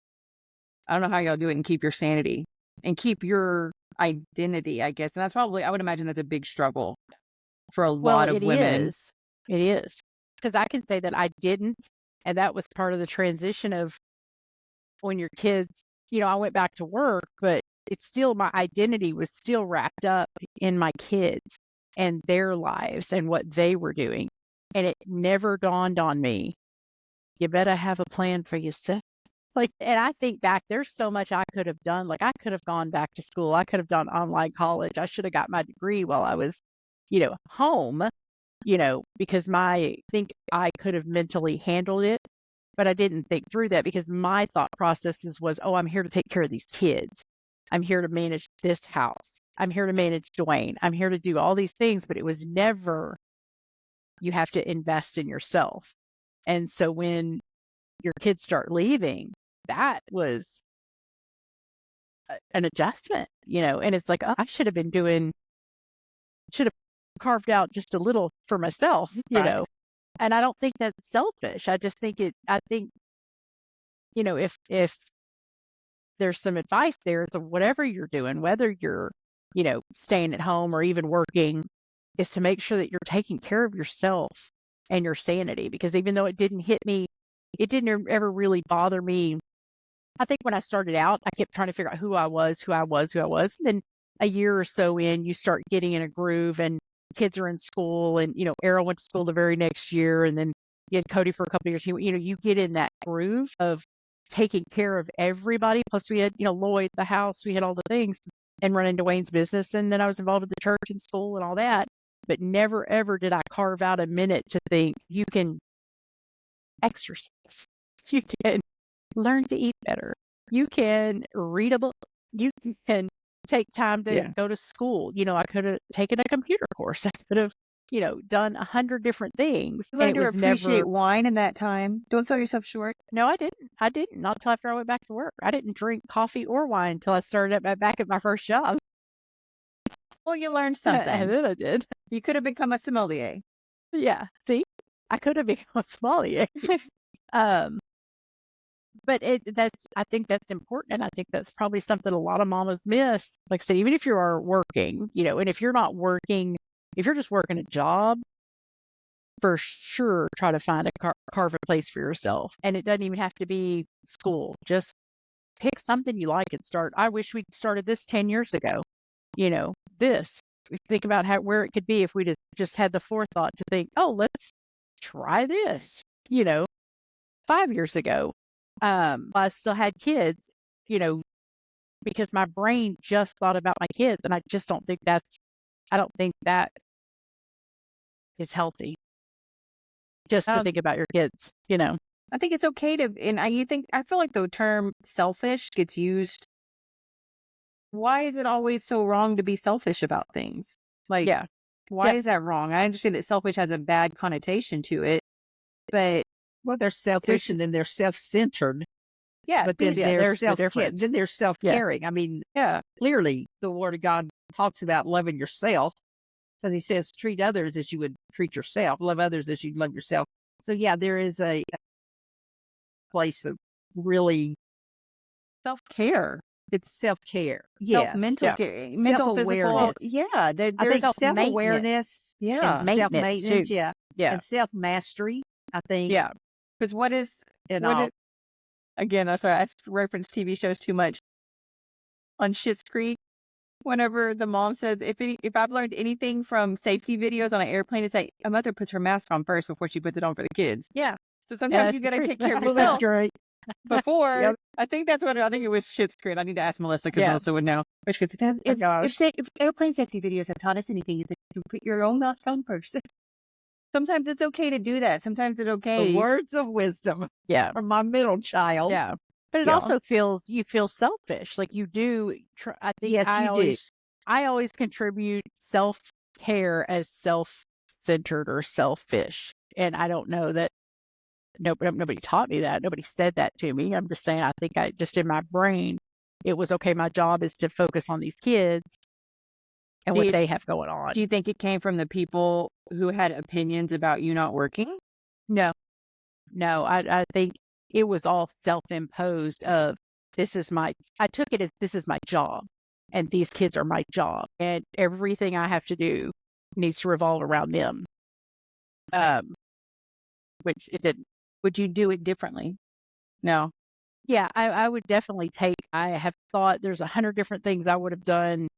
I don't know how y'all do it and keep your sanity and keep your identity, I guess. And that's probably, I would imagine that's a big struggle for a lot of women. It is. Because I can say that I didn't. And that was part of the transition of when your kids, I went back to work, but it's still, my identity was still wrapped up in my kids and their lives and what they were doing. And it never dawned on me, you better have a plan for yourself. Like, and I think back, there's so much I could have done. Like, I could have gone back to school. I could have done online college. I should have got my degree while I was, home, because I think I could have mentally handled it, but I didn't think through that, because my thought processes was, oh, I'm here to take care of these kids. I'm here to manage this house. I'm here to manage Dwayne. I'm here to do all these things, but it was never, you have to invest in yourself. And so when your kids start leaving, that was an adjustment, and it's like, oh, I should have carved out just a little for myself, Right. and I don't think that's selfish. I just think if there's some advice there, so whatever you're doing, whether you're, staying at home or even working, is to make sure that you're taking care of yourself and your sanity. Because even though it didn't hit me, it didn't ever really bother me. I think when I started out, I kept trying to figure out who I was. And then a year or so in, you start getting in a groove, and kids are in school, and, Errol went to school the very next year, and then you had Cody for a couple of years. You get in that groove of taking care of everybody. Plus we had, Lloyd, the house, we had all the things, and running Dwayne's business. And then I was involved with the church and school and all that, but never, ever did I carve out a minute to think, you can exercise. You can learn to eat better. You can read a book. You can take time to go to school. I could have taken a computer course. I could have, done 100 different things. You learned to appreciate wine in that time. Don't sell yourself short. No, I didn't. Not until after I went back to work. I didn't drink coffee or wine until I started back at my first job. Well, you learned something. And then I did. You could have become a sommelier. Yeah. See, I could have become a sommelier. But I think that's important. And I think that's probably something a lot of mamas miss. Like I said, even if you are working, and if you're not working, if you're just working a job, for sure, try to find carve a place for yourself. And it doesn't even have to be school. Just pick something you like and start. I wish we'd started this 10 years ago. This. Think about where it could be if we just had the forethought to think, oh, let's try this, 5 years ago. I still had kids, because my brain just thought about my kids, and I just don't think that is healthy. Just to think about your kids, I think it's okay to, and I feel like the term selfish gets used. Why is it always so wrong to be selfish about things? Like, why is that wrong? I understand that selfish has a bad connotation to it, but they're selfish and then they're self-centered. Yeah, but then there's the difference. Then they're self-caring. I mean, clearly the Word of God talks about loving yourself, because He says, treat others as you would treat yourself, love others as you love yourself. So there is a place of really self-care. It's self-care. Self Yes. mental Yeah. care, mental, physical. Self-awareness. Yeah, I there's think self-maintenance self-awareness and yeah. maintenance too. self-maintenance, yeah, Yeah. and self-mastery, I think, Yeah. Because and what all. is again? I'm sorry, I reference TV shows too much. On Schitt's Creek, whenever the mom says, if I've learned anything from safety videos on an airplane, it's like a mother puts her mask on first before she puts it on for the kids. Yeah. So Yeah, sometimes you that's the got to truth. take care of Well, that's yourself great. before. Yep. I think it was Schitt's Creek. I need to ask Melissa because Yeah. Melissa would know. Which goes, Gosh. if airplane safety videos have taught us anything, it's that you put your own mask on first. Sometimes it's okay to do that. Sometimes it's The okay. words of wisdom Yeah. from my middle child. Yeah. But it Yeah. also you feel selfish. Like you do. I think Yes, you do. I always contribute self-care as self-centered or selfish. And I don't know that nobody taught me that. Nobody said that to me. I'm just saying, I think I just in my brain, it was okay. My job is to focus on these kids and Do what you, they have going on. do you think it came from the people who had opinions about you not working? No, I think it was all self-imposed of I took it as this is my job and these kids are my job and everything I have to do needs to revolve around them. Which it didn't. Would you do it differently? No. Yeah, I would definitely I have thought there's 100 different things I would have done,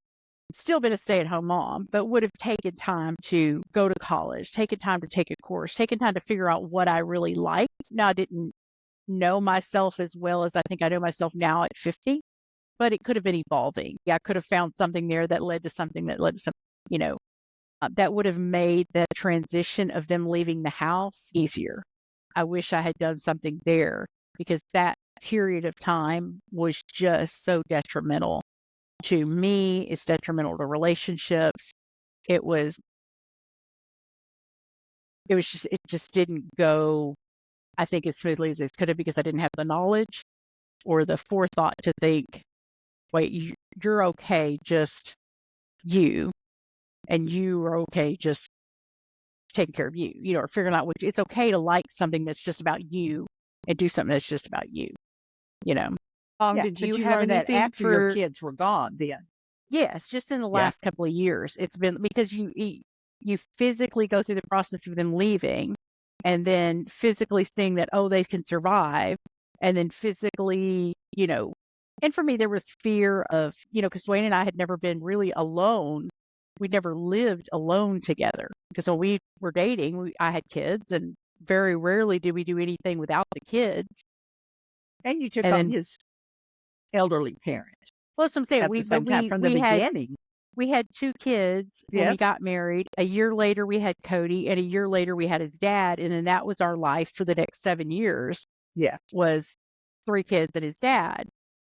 still been a stay-at-home mom, but would have taken time to go to college, taken time to take a course, taken time to figure out what I really liked. Now, I didn't know myself as well as I think I know myself now at 50, but it could have been evolving. Yeah, I could have found something there that led to something that would have made the transition of them leaving the house easier. I wish I had done something there because that period of time was just so detrimental to me. It's detrimental to relationships. It just didn't go, I think, as smoothly as it could have because I didn't have the knowledge or the forethought to think, wait, you're okay, just you, and you are okay, just taking care of you, or figuring out it's okay to like something that's just about you and do something that's just about you, you know. Yeah, Did but you you have learned that anything after your for kids were gone then. Yes, just in the Yeah. last couple of years, it's been because you physically go through the process of them leaving and then physically seeing that, oh, they can survive. And then physically, and for me, there was fear of, because Dwayne and I had never been really alone. We'd never lived alone together because when we were dating, I had kids and very rarely did we do anything without the kids. And you took And on then, his elderly parent well, so I'm saying at the same time from the beginning. we had 2 kids when we Yes. got married. A year later, we had Cody, and a year later, we had his dad. And then that was our life for the next 7 years, Yeah. was 3 kids and his dad.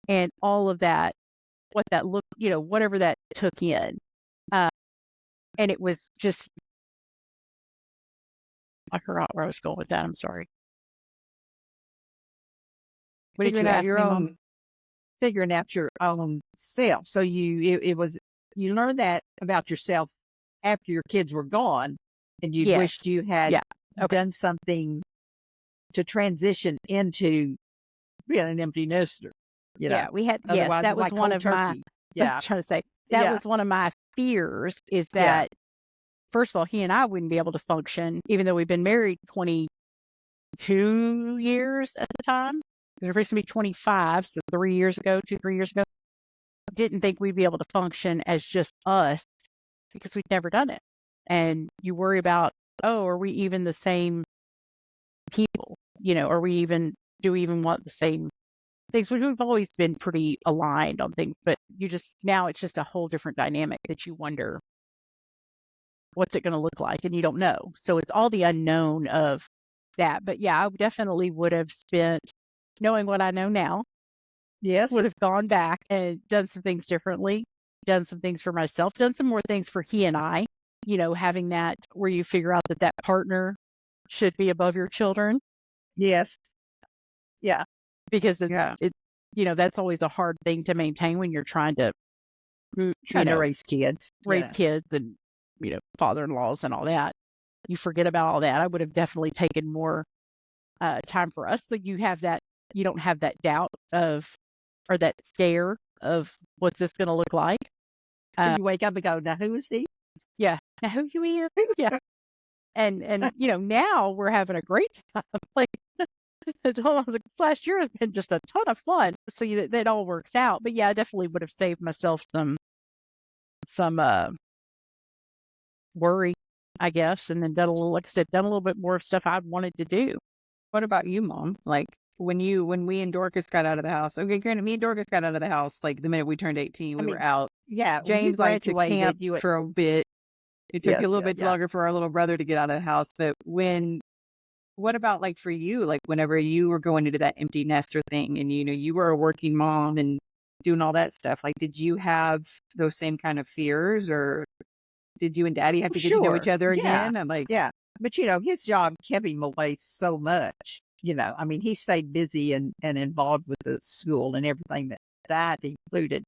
And all of that, what that looked, whatever that took in. And it was just, I forgot where I was going with that. I'm sorry. What did you ask me, Mom? Figuring out your own self. So you learned that about yourself after your kids were gone, and you Yes. wished you had Yeah. Okay. done something to transition into being an empty nester. Yeah, we had, yes, Otherwise, that it's was like one cold of my, turkey. Yeah. I'm trying to say, that Yeah. was one of my fears is Yeah. that, first of all, he and I wouldn't be able to function, even though we've been married 22 years at the time. Because we're fixing to be 25, so 3 years ago, 3 years ago. Didn't think we'd be able to function as just us because we'd never done it. And you worry about, oh, are we even the same people? Do we even want the same things? We've always been pretty aligned on things, but now it's just a whole different dynamic that you wonder, what's it going to look like? And you don't know. So it's all the unknown of that. But yeah, I definitely would have spent, knowing what I know now, Yes. would have gone back and done some things differently, done some things for myself, done some more things for he and I, having that where you figure out that partner should be above your children. Yes. Yeah. Because that's always a hard thing to maintain when you're trying to raise kids. Kids and, father-in-laws and all that. You forget about all that. I would have definitely taken more time for us. So you don't have that doubt or that scare of what's this going to look like. You wake up and go, now who is he? Yeah. Now who you is? Yeah. And now we're having a great time. Like last year has been just a ton of fun. So that all works out. But yeah, I definitely would have saved myself some worry, I guess, and then done a little, like I said, done a little bit more of stuff I wanted to do. What about you, Mom? Like when we and Dorcas got out of the house. Okay, granted, me and Dorcas got out of the house like the minute we turned 18, we were out. Yeah, James liked to camp for a bit. It took a little bit longer for our little brother to get out of the house. But what about like for you, like whenever you were going into that empty nester thing and, you were a working mom and doing all that stuff, like, did you have those same kind of fears, or did you and Daddy have to get to know each other again? I'm like, yeah, but his job kept him away so much, I mean, he stayed busy and involved with the school and everything that included.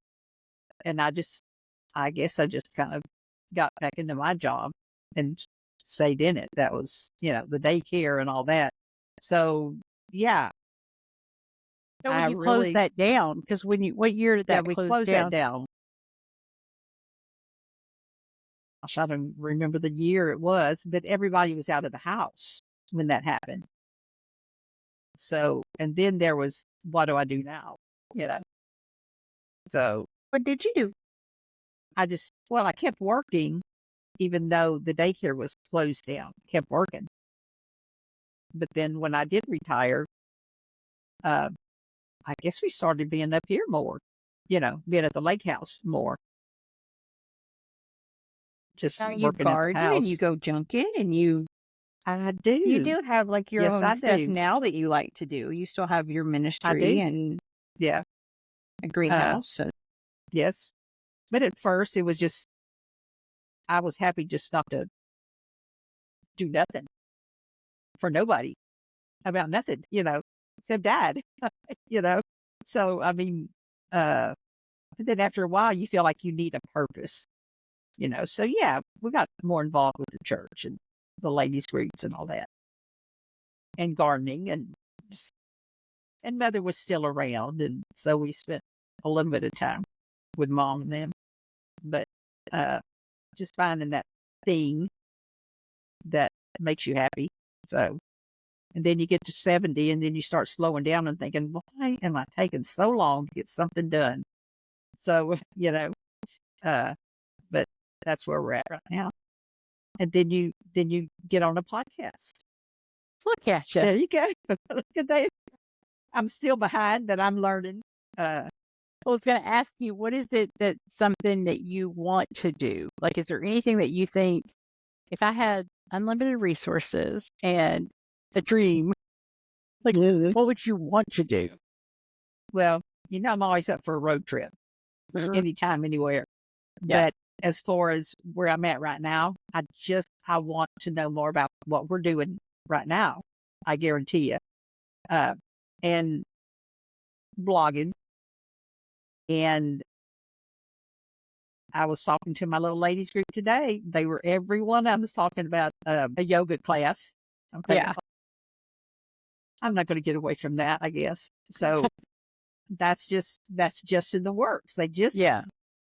And I guess I just kind of got back into my job and stayed in it. That was, the daycare and all that. So, yeah. So when you closed that down, because what year did that we close closed down? that down. I don't remember the year it was, but everybody was out of the house when that happened. So, and then there was, what do I do now? So what did you do? I kept working, even though the daycare was closed down, kept working. But then when I did retire, I guess we started being up here more, being at the lake house more. Just now you working at the garden house. and you go junking and I do. you do have like your Yes, own I stuff do. now that you like to do. You still have your I ministry do. and Yeah. a greenhouse. Yes. But at first it was just, I was happy just not to do nothing for nobody about nothing, except Dad, So, I mean, and then after a while you feel like you need a purpose, So yeah, we got more involved with the church and the ladies groups and all that, and gardening and Mother was still around, and so we spent a little bit of time with Mom and them. But just finding that thing that makes you happy. So, and then you get to 70 and then you start slowing down and thinking, why am I taking so long to get something done? So, but that's where we're at right now. And then you get on a podcast. Look at you. There you go. Look at that. I'm still behind, but I'm learning. I was going to ask you, what is it that something that you want to do? Like, is there anything that you think, if I had unlimited resources and a dream, like, what would you want to do? Well, I'm always up for a road trip, anytime, anywhere. Yeah. But as far as where I'm at right now, I want to know more about what we're doing right now. I guarantee you. And blogging. And I was talking to my little ladies group today. Every one of them was talking about a yoga class. Okay. Yeah. I'm not going to get away from that, I guess. So that's just in the works. They just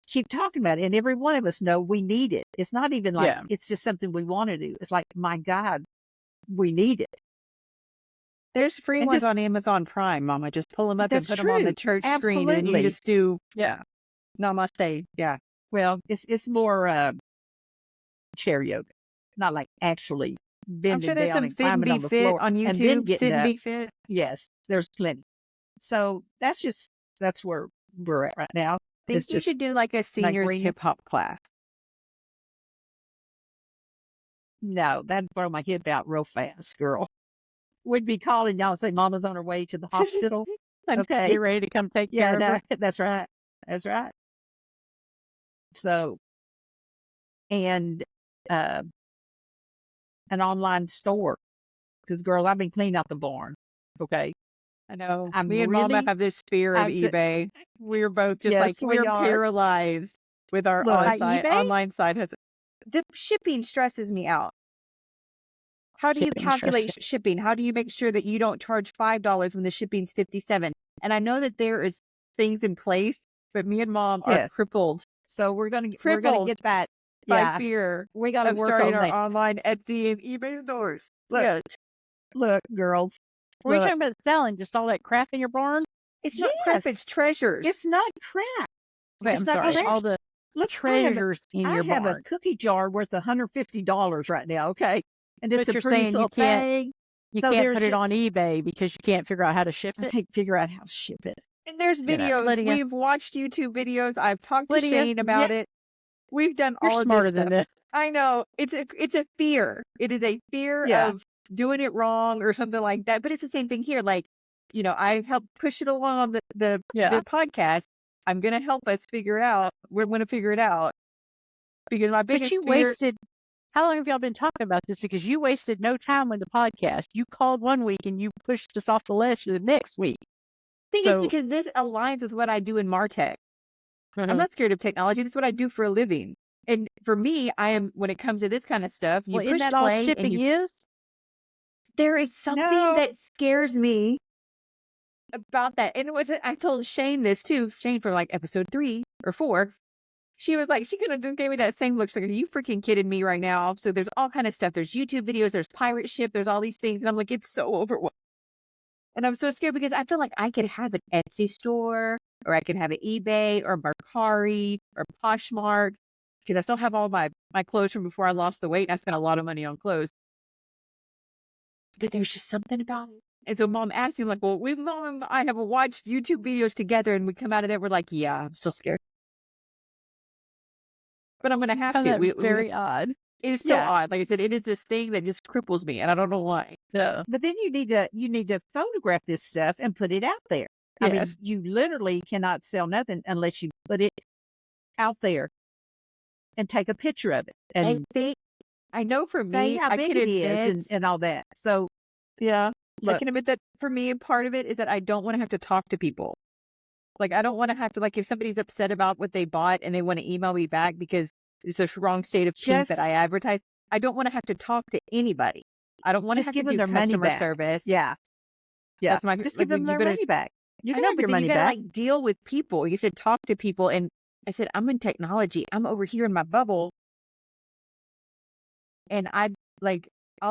keep talking about it. And every one of us know we need it. It's not even like it's just something we want to do. It's like, my God, we need it. There's free ones on Amazon Prime, Mama. Just pull them up and put them on the church screen, and you just do namaste. Yeah. Well, it's more chair yoga, not like actually bending I'm sure there's down some and climbing Fit on and the Fit floor on and then YouTube. getting Sit and up. Be Fit. Yes, there's plenty. So that's where we're at right now. I think you should do like a seniors hip hop class. No, that'd throw my hip out real fast, girl. We'd be calling y'all and say Mama's on her way to the hospital. Okay. Get ready to come take care of her. That's right. That's right. So, and an online store. Because, girl, I've been cleaning out the barn. Okay. I know. Me and Mama have this fear of eBay. We're both just like, we're paralyzed with our online side. The shipping stresses me out. How do you calculate shipping? How do you make sure that you don't charge $5 when the shipping's $57? And I know that there is things in place But me and Mom are crippled. So we're gonna get that by fear. We got to work starting on our that. online Etsy and eBay stores. Look, girls. Were you talking about selling just all that crap in your barn? It's not crap, it's treasures. It's not crap. Okay, I'm sorry. All the treasures in your barn. I have a cookie jar worth $150 right now, okay? And it's but a you're pretty saying little thing. You can't put it on eBay because you can't figure out how to ship it? I can't figure out how to ship it. And there's videos. Lydia. We've watched YouTube videos. I've talked to Shane about it. We've done all of smarter this than stuff. this. I know. It's a fear. It is a fear of doing it wrong or something like that. But it's the same thing here. Like, I helped push it along on the podcast. I'm going to help us figure out. We're going to figure it out. Because my biggest fear... wasted... How long have y'all been talking about this? Because you wasted no time with the podcast. You called one week and you pushed us off the ledge to the next week. Thing is because this aligns with what I do in MarTech. I'm not scared of technology. This is what I do for a living. And for me, when it comes to this kind of stuff, you push that play all shipping is? There is something that scares me about that. And I told Shane this too. Shane from like episode 3 or 4. She was like, she could have just gave me that same look. She's like, are you freaking kidding me right now? So there's all kind of stuff. There's YouTube videos, there's pirate ship, there's all these things. And I'm like, it's so overwhelming. And I'm so scared because I feel like I could have an Etsy store, or I could have an eBay or Mercari or Poshmark, because I still have all my clothes from before I lost the weight. And I spent a lot of money on clothes. But there's just something about it. And so Mom asked me, like, well, Mom and I have watched YouTube videos together, and we come out of there, we're like, yeah, I'm still scared. But I'm going to have to. Very odd. It is so odd. Like I said, it is this thing that just cripples me, and I don't know why. Yeah. But then you need to photograph this stuff and put it out there. I mean, you literally cannot sell nothing unless you put it out there and take a picture of it. And I know for me, how big it is and all that. So I can admit that for me, part of it is that I don't want to have to talk to people. Like, I don't want to have to, like, if somebody's upset about what they bought and they want to email me back because it's a wrong state of pink that I advertise, I don't want to have to talk to anybody. I don't want to have to do their customer service. Yeah. That's my, just give them their money back. You can have your money back. Gotta, like, deal with people. You have to talk to people. And I said, I'm in technology. I'm over here in my bubble. And I'll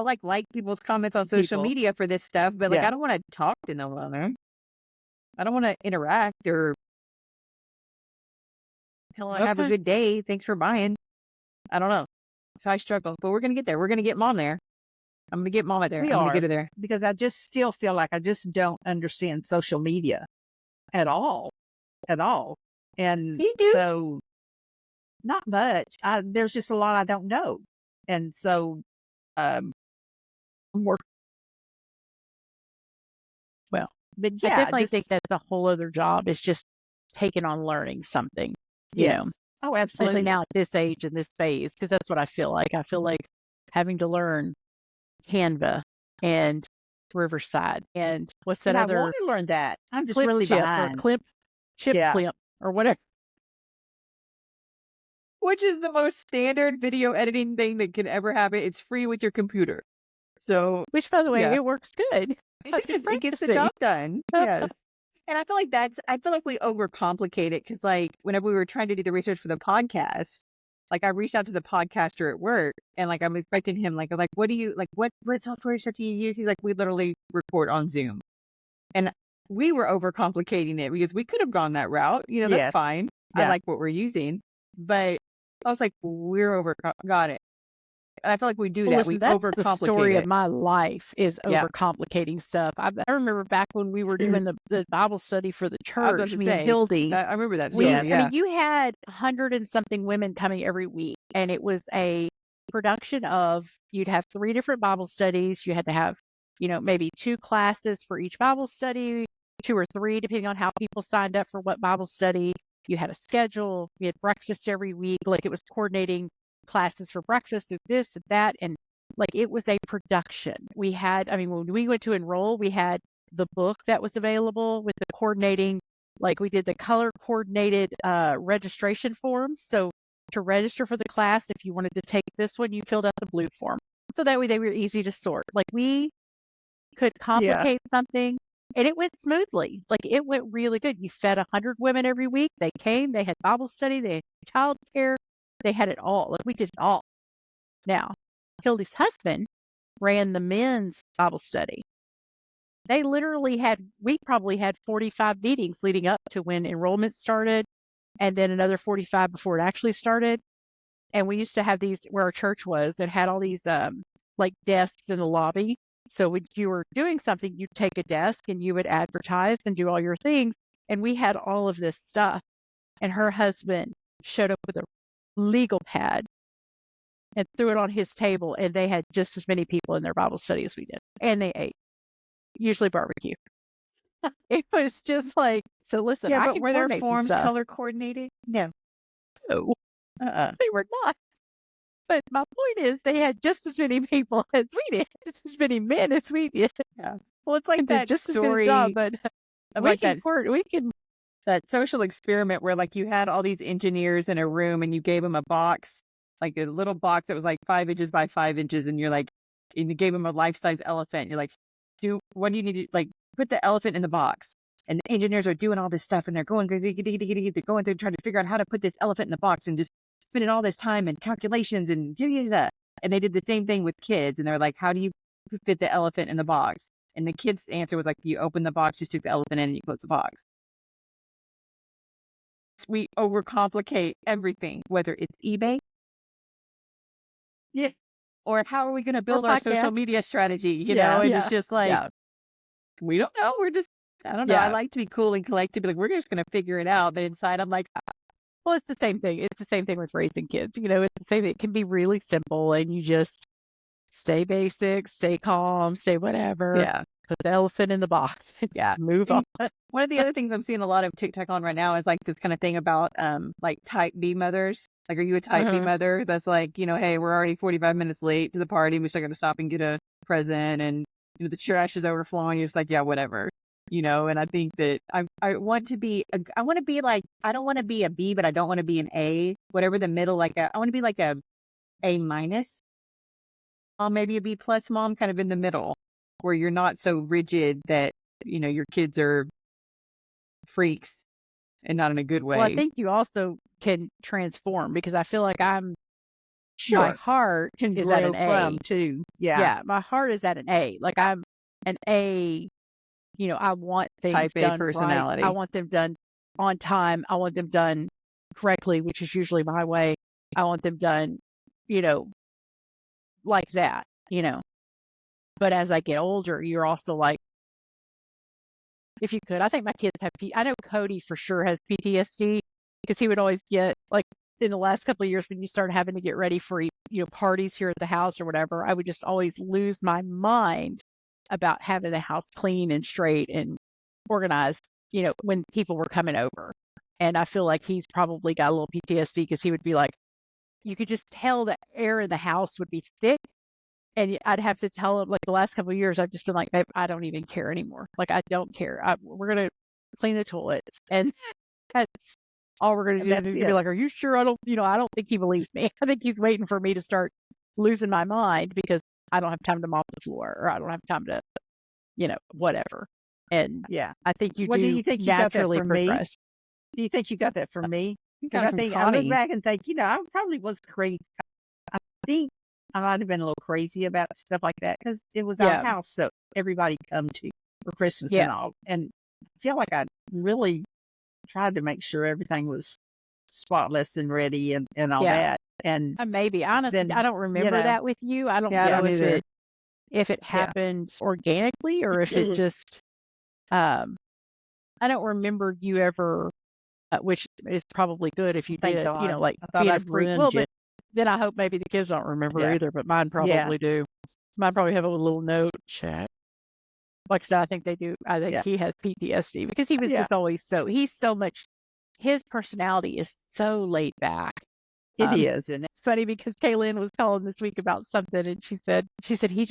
like people's comments on social media for this stuff, but I don't want to talk to no one. I don't want to interact or tell them have a good day. Thanks for buying. I don't know. So I struggle, but we're going to get there. We're going to get Mom there. I'm going to get Mama there. I'm going to get her there. Because I just still feel like I just don't understand social media at all. And so not much. There's just a lot I don't know. And so I'm working. Well, but I definitely think that's a whole other job. It's just taking on learning something, you know. Oh, absolutely. Especially now at this age and this phase, because that's what I feel like. I feel like having to learn Canva and Riverside and what's that other? I want to learn that. I'm just really behind. Or clip or whatever. Which is the most standard video editing thing that can ever happen. It's free with your computer. So, which, by the way, it works good. It gets the job done. Yes. And I feel like we overcomplicate it because, like, whenever we were trying to do the research for the podcast, like, I reached out to the podcaster at work and, like, I'm expecting him, like, what do you, like, what software stuff do you use? He's like, we literally record on Zoom. And we were overcomplicating it because we could have gone that route. You know, that's fine. I like what we're using. But I was like, got it. And I feel like we do that. Listen, We that's overcomplicate the story it. of my life is overcomplicating stuff. I remember back when we were doing the Bible study for the church, me and Hildy. I remember that story. I mean, you had 100 and something women coming every week, and it was a production of, you'd have 3 different Bible studies. You had to have, maybe 2 classes for each Bible study, 2 or 3, depending on how people signed up for what Bible study. You had a schedule. You had breakfast every week. Like, it was coordinating classes for breakfast and this and that. And like, it was a production. We had, when we went to enroll, we had the book that was available with the coordinating, like, we did the color coordinated registration forms. So to register for the class, if you wanted to take this one, you filled out the blue form. So that way they were easy to sort. Like, we could complicate something And it went smoothly. Like, it went really good. You fed 100 women every week. They came, they had Bible study, they had childcare, they had it all. Like, we did it all. Now, Hildy's husband ran the men's Bible study. They literally we probably had 45 meetings leading up to when enrollment started, and then another 45 before it actually started. And we used to have these where our church was that had all these like desks in the lobby. So when you were doing something, you'd take a desk and you would advertise and do all your things. And we had all of this stuff. And her husband showed up with a legal pad and threw it on his table. And they had just as many people in their Bible study as we did. And they ate, usually barbecue. It was just like, so listen, Yeah, I but can were their coordinate some forms stuff. color coordinated? No. No, Uh-uh. they were not. But my point is, they had just as many people as we did, just as many men as we did. Yeah. Well, it's like And did that just as good a story job, but of we like can we can that social experiment where like you had all these engineers in a room and you gave them a box, like a little box that was like 5 inches by 5 inches, and and you gave them a life-size elephant. You're like, what do you need to like put the elephant in the box? And the engineers are doing all this stuff and they're going through trying to figure out how to put this elephant in the box and just spending all this time and calculations and and they did the same thing with kids, and they're like, how do you fit the elephant in the box? And the kid's answer was like, you open the box, you stick the elephant in, and you close the box. We overcomplicate everything, whether it's eBay, yeah, or how are we going to build our social media strategy, you know? And it's just like, we don't know. We're just, I don't know. I like to be cool and collected, but like, we're just going to figure it out. But inside, I'm like, well, it's the same thing. It's the same thing with raising kids. You know, it's the same. It can be really simple, and you just stay basic, stay calm, stay whatever. yeah, Put the elephant in the box. yeah. Move on. One of the other things I'm seeing a lot of TikTok on right now is like this kind of thing about like type B mothers. Like, are you a type B mother that's like, you know, hey, we're already 45 minutes late to the party. We still got to stop and get a present, and you know, the trash is overflowing. You're just like, yeah, whatever. You know, and I think that I want to be I want to be like, I don't want to be a B, but I don't want to be an A. Whatever the middle, like I want to be like a minus, maybe a B plus mom, kind of in the middle, where you're not so rigid that you know your kids are freaks and not in a good way. Well, I think you also can transform, because I feel like my heart can is at an from A too. Yeah, my heart is at an A. Like, I'm an A. You know, I want things Type A done personality. right. I want them done on time. I want them done correctly, which is usually my way. I want them done, you know, like that, you know. But as I get older, you're also like, if you could, I think my kids have, I know Cody for sure has PTSD, because he would always get, like, in the last couple of years when you started having to get ready for, you know, parties here at the house or whatever, I would just always lose my mind about having the house clean and straight and organized, you know, when people were coming over. And I feel like he's probably got a little PTSD, because he would be like, you could just tell the air in the house would be thick. And I'd have to tell him, like, the last couple of years, I've just been like, babe, I don't even care anymore. Like, I don't care. We're going to clean the toilets. And that's all we're going to do. Is be like, are you sure? I don't think he believes me. I think he's waiting for me to start losing my mind, because I don't have time to mop the floor, or I don't have time to, you know, whatever. And I think you do you think naturally you got that from progress. Me? Do you think you got that from me? Because I look back and think, you know, I probably was crazy. I think I might have been a little crazy about stuff like that, because it was our house, so everybody come to for Christmas and all. And I feel like I really tried to make sure everything was spotless and ready and all that. And maybe, honestly, I don't remember that with you. I don't know if it happened organically, or if it just, I don't remember you ever, which is probably good if you did, you know, like being a freak. Well, but then I hope maybe the kids don't remember either, but mine probably do. Mine probably have a little note chat. Like I said, I think they do. I think he has PTSD, because he was just always his personality is so laid back. It is, and it's funny because Kaylin was calling this week about something, and she said he's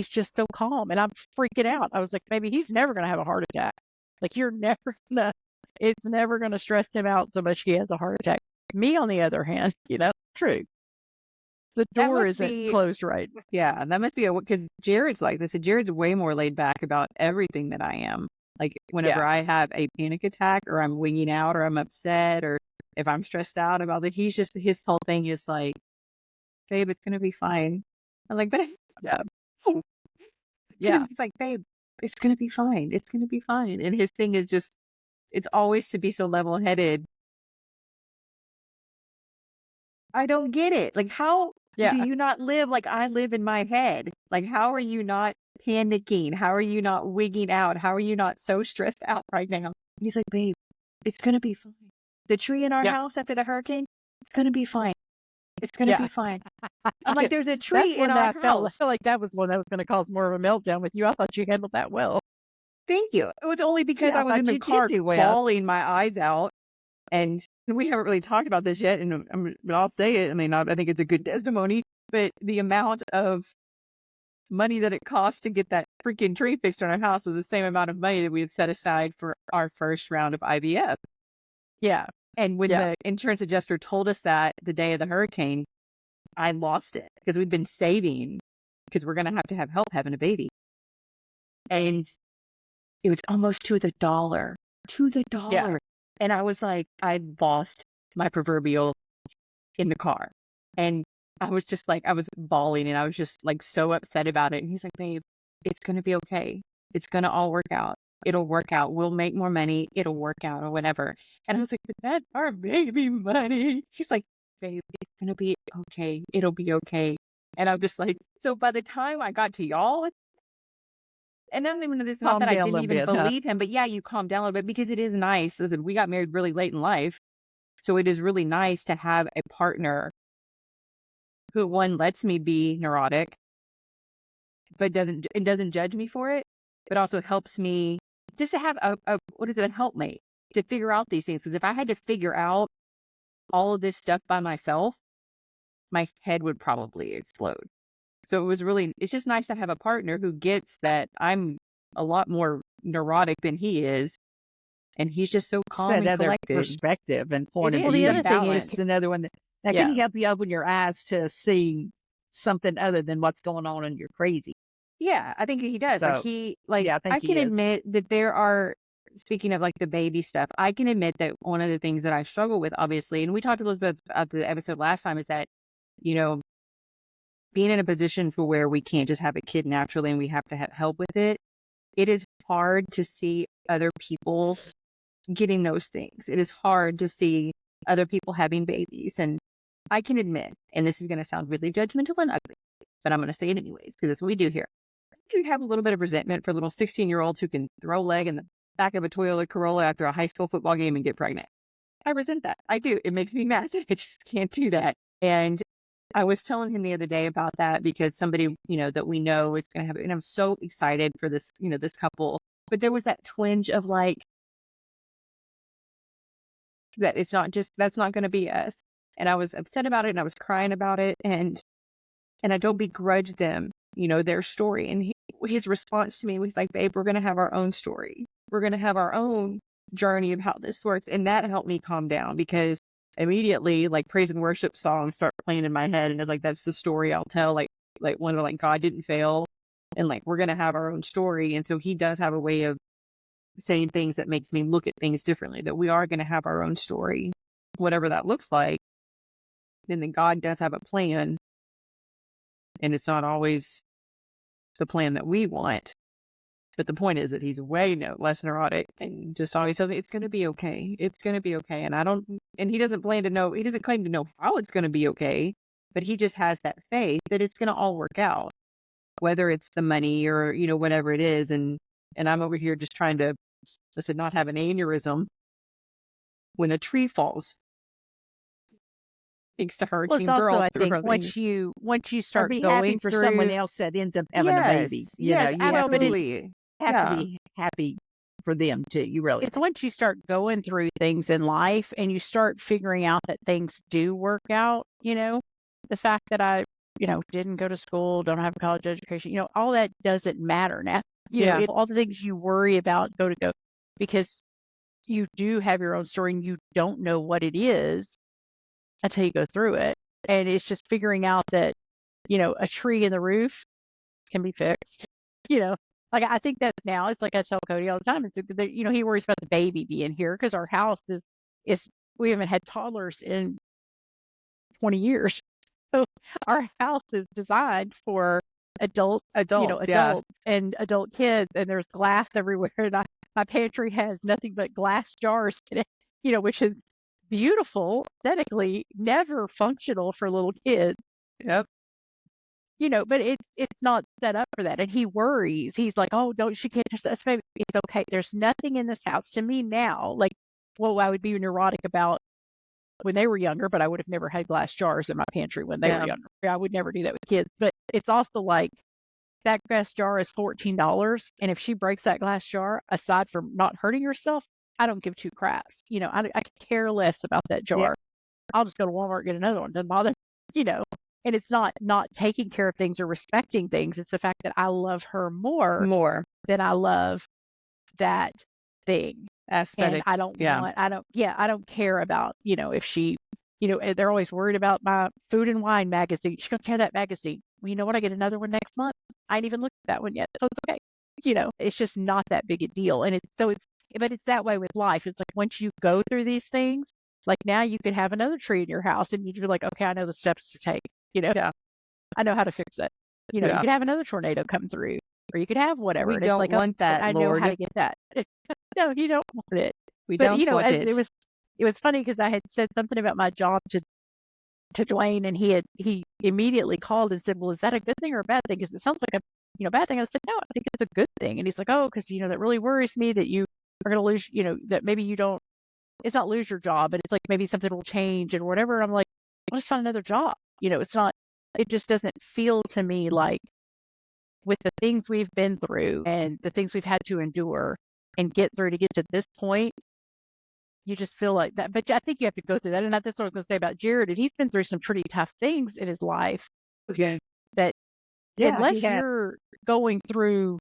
just so calm, and I'm freaking out. I was like, maybe he's never gonna have a heart attack. Like, it's never gonna stress him out so much he has a heart attack. Me, on the other hand, you know, true. The door isn't closed right. Yeah, that must be because Jared's like this. Jared's way more laid back about everything than I am. Like whenever I have a panic attack or I'm winging out or I'm upset or if I'm stressed out about it, his whole thing is like, babe, it's going to be fine. I'm like, but Yeah. it's like, babe, it's going to be fine. It's going to be fine. And his thing is just, it's always to be so level headed. I don't get it. Like, how do you not live like I live in my head? Like, how are you not panicking? How are you not wigging out? How are you not so stressed out right now? And he's like, babe, it's going to be fine. The tree in our house after the hurricane, it's going to be fine. It's going to be fine. I'm like, there's a tree in our house. I felt like that was one that was going to cause more of a meltdown with you. I thought you handled that well. Thank you. It was only because I was in the car bawling my eyes out. And we haven't really talked about this yet, but I'll say it. I mean, I think it's a good testimony, but the amount of money that it costs to get that freaking tree fixed on our house was the same amount of money that we had set aside for our first round of IVF. Yeah. And when the insurance adjuster told us that the day of the hurricane, I lost it because we'd been saving because we're going to have help having a baby. And it was almost to the dollar. Yeah. And I was like, I lost my proverbial in the car. And I was just like, I was bawling and I was just like so upset about it. And he's like, babe, it's going to be okay. It's going to all work out. It'll work out. We'll make more money. It'll work out or whatever. And I was like, but that's our baby money. He's like, babe, it's going to be okay. It'll be okay. And I'm just like, so by the time I got to y'all, and I don't even know this, not that I didn't even believe him, but yeah, you calm down a little bit because it is nice. Listen, we got married really late in life. So it is really nice to have a partner who, one, lets me be neurotic, but doesn't judge me for it, but also helps me just to have a helpmate to figure out these things. Because if I had to figure out all of this stuff by myself, my head would probably explode. So it's just nice to have a partner who gets that I'm a lot more neurotic than he is. And he's just so calm and collected. Perspective and point of view. The other thing is another one that can help you open your eyes to see something other than what's going on and you're crazy. Yeah, I think he does. So, I can admit that there are, speaking of like the baby stuff, I can admit that one of the things that I struggle with, obviously, and we talked a little bit about the episode last time, is that, being in a position for where we can't just have a kid naturally and we have to have help with it, it is hard to see other people getting those things. It is hard to see other people having babies. And I can admit, and this is going to sound really judgmental and ugly, but I'm going to say it anyways, because that's what we do here. You have a little bit of resentment for little 16-year-olds who can throw a leg in the back of a Toyota Corolla after a high school football game and get pregnant. I resent that. I do. It makes me mad. I just can't do that. And I was telling him the other day about that because somebody, that we know is going to have it. And I'm so excited for this, this couple. But there was that twinge of like, that it's not just, that's not going to be us. And I was upset about it and I was crying about it. And I don't begrudge them, their story. And his response to me was like, babe, we're going to have our own story. We're going to have our own journey of how this works. And that helped me calm down because immediately like praise and worship songs start playing in my head. And it's like, that's the story I'll tell. Like one of like, God didn't fail. And like, we're going to have our own story. And so he does have a way of saying things that makes me look at things differently, that we are going to have our own story, whatever that looks like. Then God does have a plan. And it's not always the plan that we want. But the point is that he's way less neurotic and just always says, it's going to be okay. It's going to be okay. And he doesn't claim to know how it's going to be okay, but he just has that faith that it's going to all work out, whether it's the money or, whatever it is. And I'm over here just trying to, not have an aneurysm when a tree falls. Thanks to Hurricane Girl. I think once you start be going happy for through someone else that ends up having a baby. Yes, absolutely. Have to be happy for them too. You really. It's once you start going through things in life and you start figuring out that things do work out. The fact that I, didn't go to school, don't have a college education, all that doesn't matter now. All the things you worry about go because you do have your own story and you don't know what it is until you go through it. And it's just figuring out that, a tree in the roof can be fixed, Like, I think that's now, it's like I tell Cody all the time, it's that, he worries about the baby being here because our house is we haven't had toddlers in 20 years. So our house is designed for Adults, yeah. adults and adult kids, and there's glass everywhere. And my pantry has nothing but glass jars in it, which is beautiful, aesthetically, never functional for little kids. Yep. But it's not set up for that. And he worries. He's like, oh, don't, she can't just, that's maybe it's okay. There's nothing in this house to me now. Like, well, I would be neurotic about when they were younger, but I would have never had glass jars in my pantry when they were younger. I would never do that with kids. But it's also like that glass jar is $14. And if she breaks that glass jar, aside from not hurting herself, I don't give two craps. I care less about that jar. Yeah. I'll just go to Walmart and get another one. Doesn't bother, and it's not taking care of things or respecting things. It's the fact that I love her more than I love that thing. Aesthetic. And I don't care about, if she, they're always worried about my food and wine magazine. She's going to tear that magazine. Well, you know what? I get another one next month. I ain't even looked at that one yet. So it's okay. It's just not that big a deal. And but it's that way with life. It's like once you go through these things, like now you could have another tree in your house and you'd be like, okay, I know the steps to take, Yeah. I know how to fix it. You could have another tornado come through or you could have whatever. We and don't it's like, want that, I know how to get that. No, you don't want it. We But, don't want it. It was funny because I had said something about my job to Dwayne, and he immediately called and said, well, is that a good thing or a bad thing? Because it sounds like a bad thing. I said, no, I think it's a good thing. And he's like, oh, because, that really worries me that you are going to lose, that maybe you don't, it's not lose your job, but it's like maybe something will change and whatever. I'm like, I'll just find another job. It's not, it just doesn't feel to me like with the things we've been through and the things we've had to endure and get through to get to this point, you just feel like that. But I think you have to go through that. And that's what I was going to say about Jared. And he's been through some pretty tough things in his life. Okay. That Yeah, unless you're going through,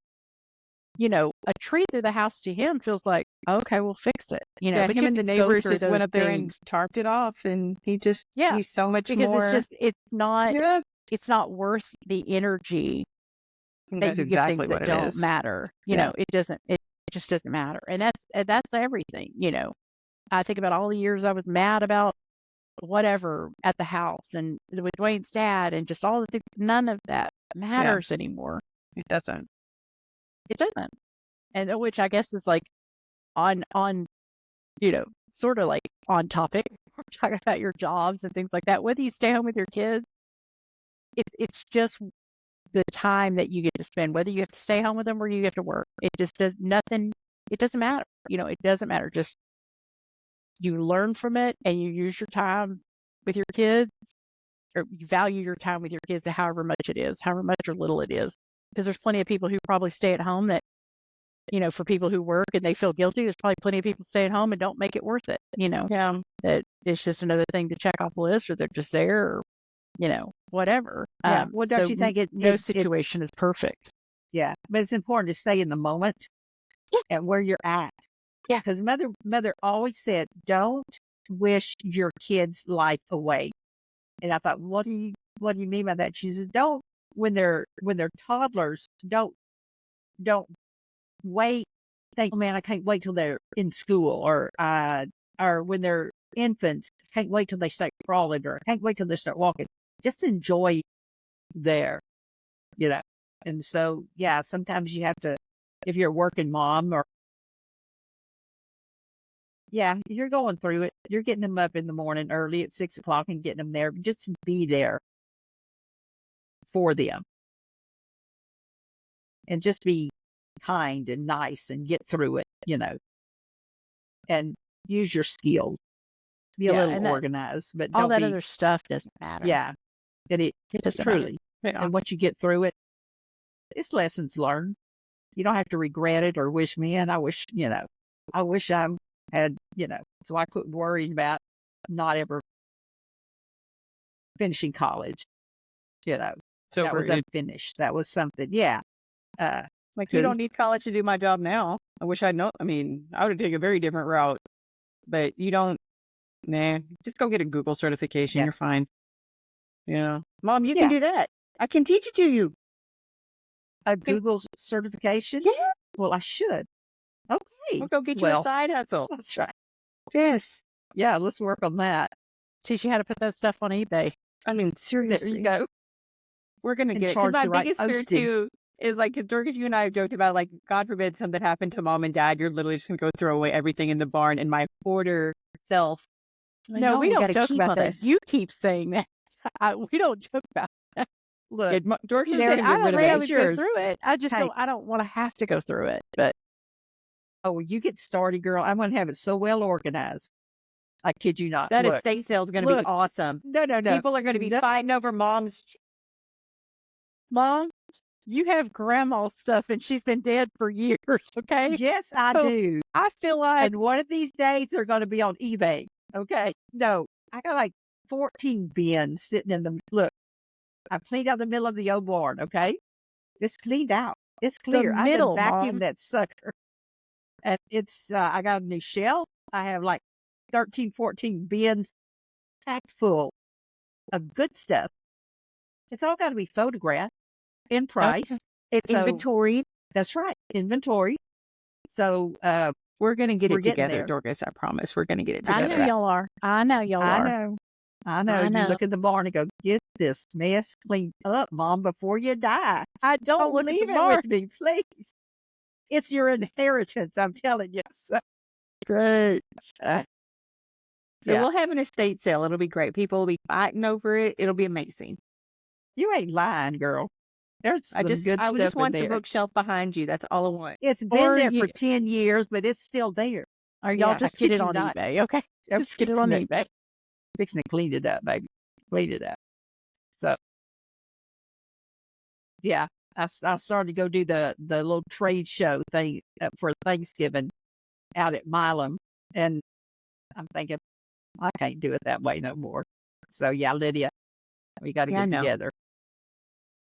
a tree through the house to him feels like, okay, we'll fix it. Yeah, but him and the neighbors just went up there things. and tarped it off, and he's so much because more. it's not worth the energy that you give things that don't matter. It doesn't. It just doesn't matter, and that's everything. I think about all the years I was mad about whatever at the house and with Dwayne's dad and just all the things. None of that matters anymore. It doesn't. It doesn't. And which I guess is like on sort of like on topic. We're talking about your jobs and things like that. Whether you stay home with your kids, it's just the time that you get to spend, whether you have to stay home with them or you have to work. It just does nothing. It doesn't matter. It doesn't matter. Just you learn from it and you use your time with your kids, or you value your time with your kids, however much it is, however much or little it is. Because there's plenty of people who probably stay at home that, for people who work and they feel guilty, there's probably plenty of people stay at home and don't make it worth it, Yeah. that it's just another thing to check off the list, or they're just there, or, whatever. Yeah. Well, don't you think no situation is perfect? Yeah. But it's important to stay in the moment and where you're at. Yeah. Because mother always said, don't wish your kid's life away. And I thought, what do you mean by that? She says, don't, when they're toddlers, don't wait, think, oh man, I can't wait till they're in school, or when they're infants, I can't wait till they start crawling, or I can't wait till they start walking. Just enjoy there, And so, yeah, sometimes you have to, if you're a working mom, or you're going through it. You're getting them up in the morning early at 6 o'clock and getting them there. Just be there for them. And just be kind and nice and get through it, and use your skills. Be a little organized, but all that other stuff doesn't matter. Yeah. And it doesn't truly. matter. Yeah. And once you get through it, it's lessons learned. You don't have to regret it or wish, man, I wish I had, so I quit worrying about not ever finishing college, So that was unfinished. That was something. Yeah. Like, you don't need college to do my job now. I wish I'd known. I mean, I would have taken a very different route, but you don't. Nah, just go get a Google certification. Yeah. You're fine. Mom, you can do that. I can teach it to you. A Google certification? Yeah. Well, I should. Okay. We'll go get you a side hustle. That's right. Yes. Yeah, let's work on that. Teach you how to put that stuff on eBay. I mean, There you seriously. go. We're going to And get it. 'Cause charge my the right biggest fear postage. too is like, 'cause Dorcas, you and I have joked about, like, God forbid something happened to mom and dad. You're literally just going to go throw away everything in the barn. And my hoarder self, like, No, we we don't gotta joke keep about all that. this. You keep saying that. We don't joke about that. Look, Dorcas is there's- going to I get rid don't of think I it. would go yours. through it. I just Hey. don't. I don't want to have to go through it. But oh, you get started, girl. I'm going to have it so well organized. I kid you not. That Look, estate sale is going to be Look. awesome. no. People are going to be No. fighting over mom's. Mom, you have grandma's stuff, and she's been dead for years. Okay, Yes, I So- do. I feel like And one of these days they're going to be on eBay. Okay. No, I got like 14 bins sitting in the, look, I cleaned out the middle of the old barn. Okay. It's cleaned out. It's clear. I middle, can vacuum Mom. that sucker. And it's, I got a new shelf. I have like 13, 14 bins packed full of good stuff. It's all got to be photographed in price. It's So- inventory. That's right. Inventory. So, We're going to get We're it getting together, there. Dorcas. I promise. We're going to get it I together. know y'all are. I know y'all I are. know. I know. I You know. look in the barn and go, get this mess cleaned up, Mom, before you die. I don't Don't look at leave the it bar. with me, please. It's your inheritance, I'm telling you. So, Great. So yeah. we'll have an estate sale. It'll be great. People will be fighting over it. It'll be amazing. You ain't lying, girl. There's some good I stuff just want in the there. bookshelf behind you. That's all I want. It's been Or there you- for 10 years, but it's still there. Or Yeah, y'all I just kid get it you on not. eBay, okay? I'm Just get it on fixing eBay. Fixing to clean it up, baby. Clean it up. So, yeah, I started to go do the little trade show thing for Thanksgiving out at Milam. And I'm thinking, I can't do it that way no more. So, yeah, Lydia, we got to Yeah, I get know. together.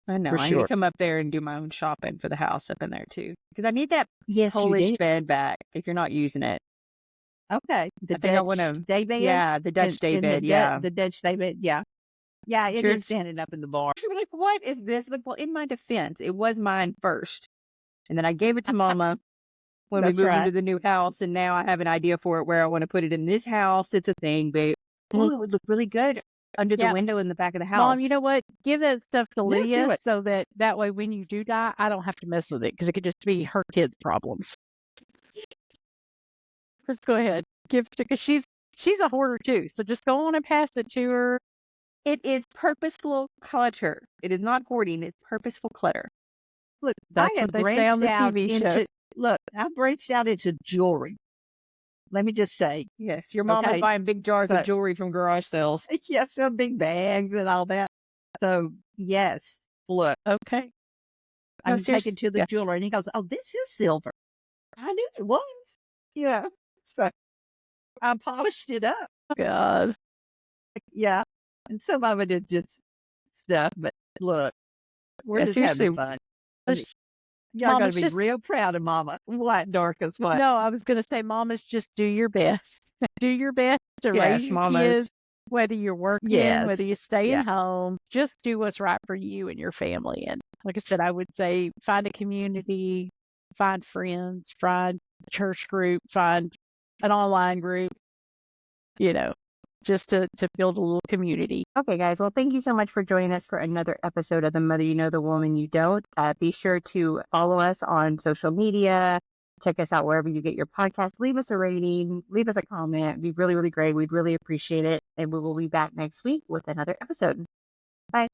I know. For I need sure. to come up there and do my own shopping for the house up in there too. Because I need that Yes, Polish bed back if you're not using it. Okay. The I think I Dutch wanna- day bed? Yeah, the Dutch day bed. Yeah. The Dutch day bed, yeah. Yeah, it Sure. is standing up in the bar. She was like, what is this? Like, well, in my defense, it was mine first. And then I gave it to Mama when That's we moved right. into the new house. And now I have an idea for it where I want to put it in this house. It's a thing, babe. Oh, it would look really good under the Yeah. window in the back of the house. Mom, you know what? Give that stuff to Let's do Lydia it. so that way when you do die, I don't have to mess with it because it could just be her kids' problems. Just go ahead. Give it to, because she's a hoarder too. So just go on and pass it to her. It is purposeful clutter. It is not hoarding. It's purposeful clutter. Look, That's I what had they say on the branched out TV show. into, look, I branched out into jewelry. Let me just say, Yes, your mom was Okay, buying big jars but- of jewelry from garage sales. yes, some big bags and all that. So, yes, look, Okay. I'm seriously, taking to the yeah. jeweler and he goes, oh, this is silver. I knew it was. Yeah. So I polished it up. God. Yeah. And some of it is just stuff, but look, we're Yeah, just having seriously. fun. Let's- Y'all Mom, gotta it's be just- real proud of Mama. What, Dorcas? What? No, I was going to say, Mamas, just do your best. Do your best to Yes, raise your mamas. kids, whether you're working, whether Yes, you're staying yeah. home. Just do what's right for you and your family. And like I said, I would say find a community, find friends, find a church group, find an online group, just to build a little community. Okay, guys. Well, thank you so much for joining us for another episode of The Mother You Know, The Woman You Don't. Be sure to follow us on social media. Check us out wherever you get your podcast. Leave us a rating. Leave us a comment. It'd be really, really great. We'd really appreciate it. And we will be back next week with another episode. Bye.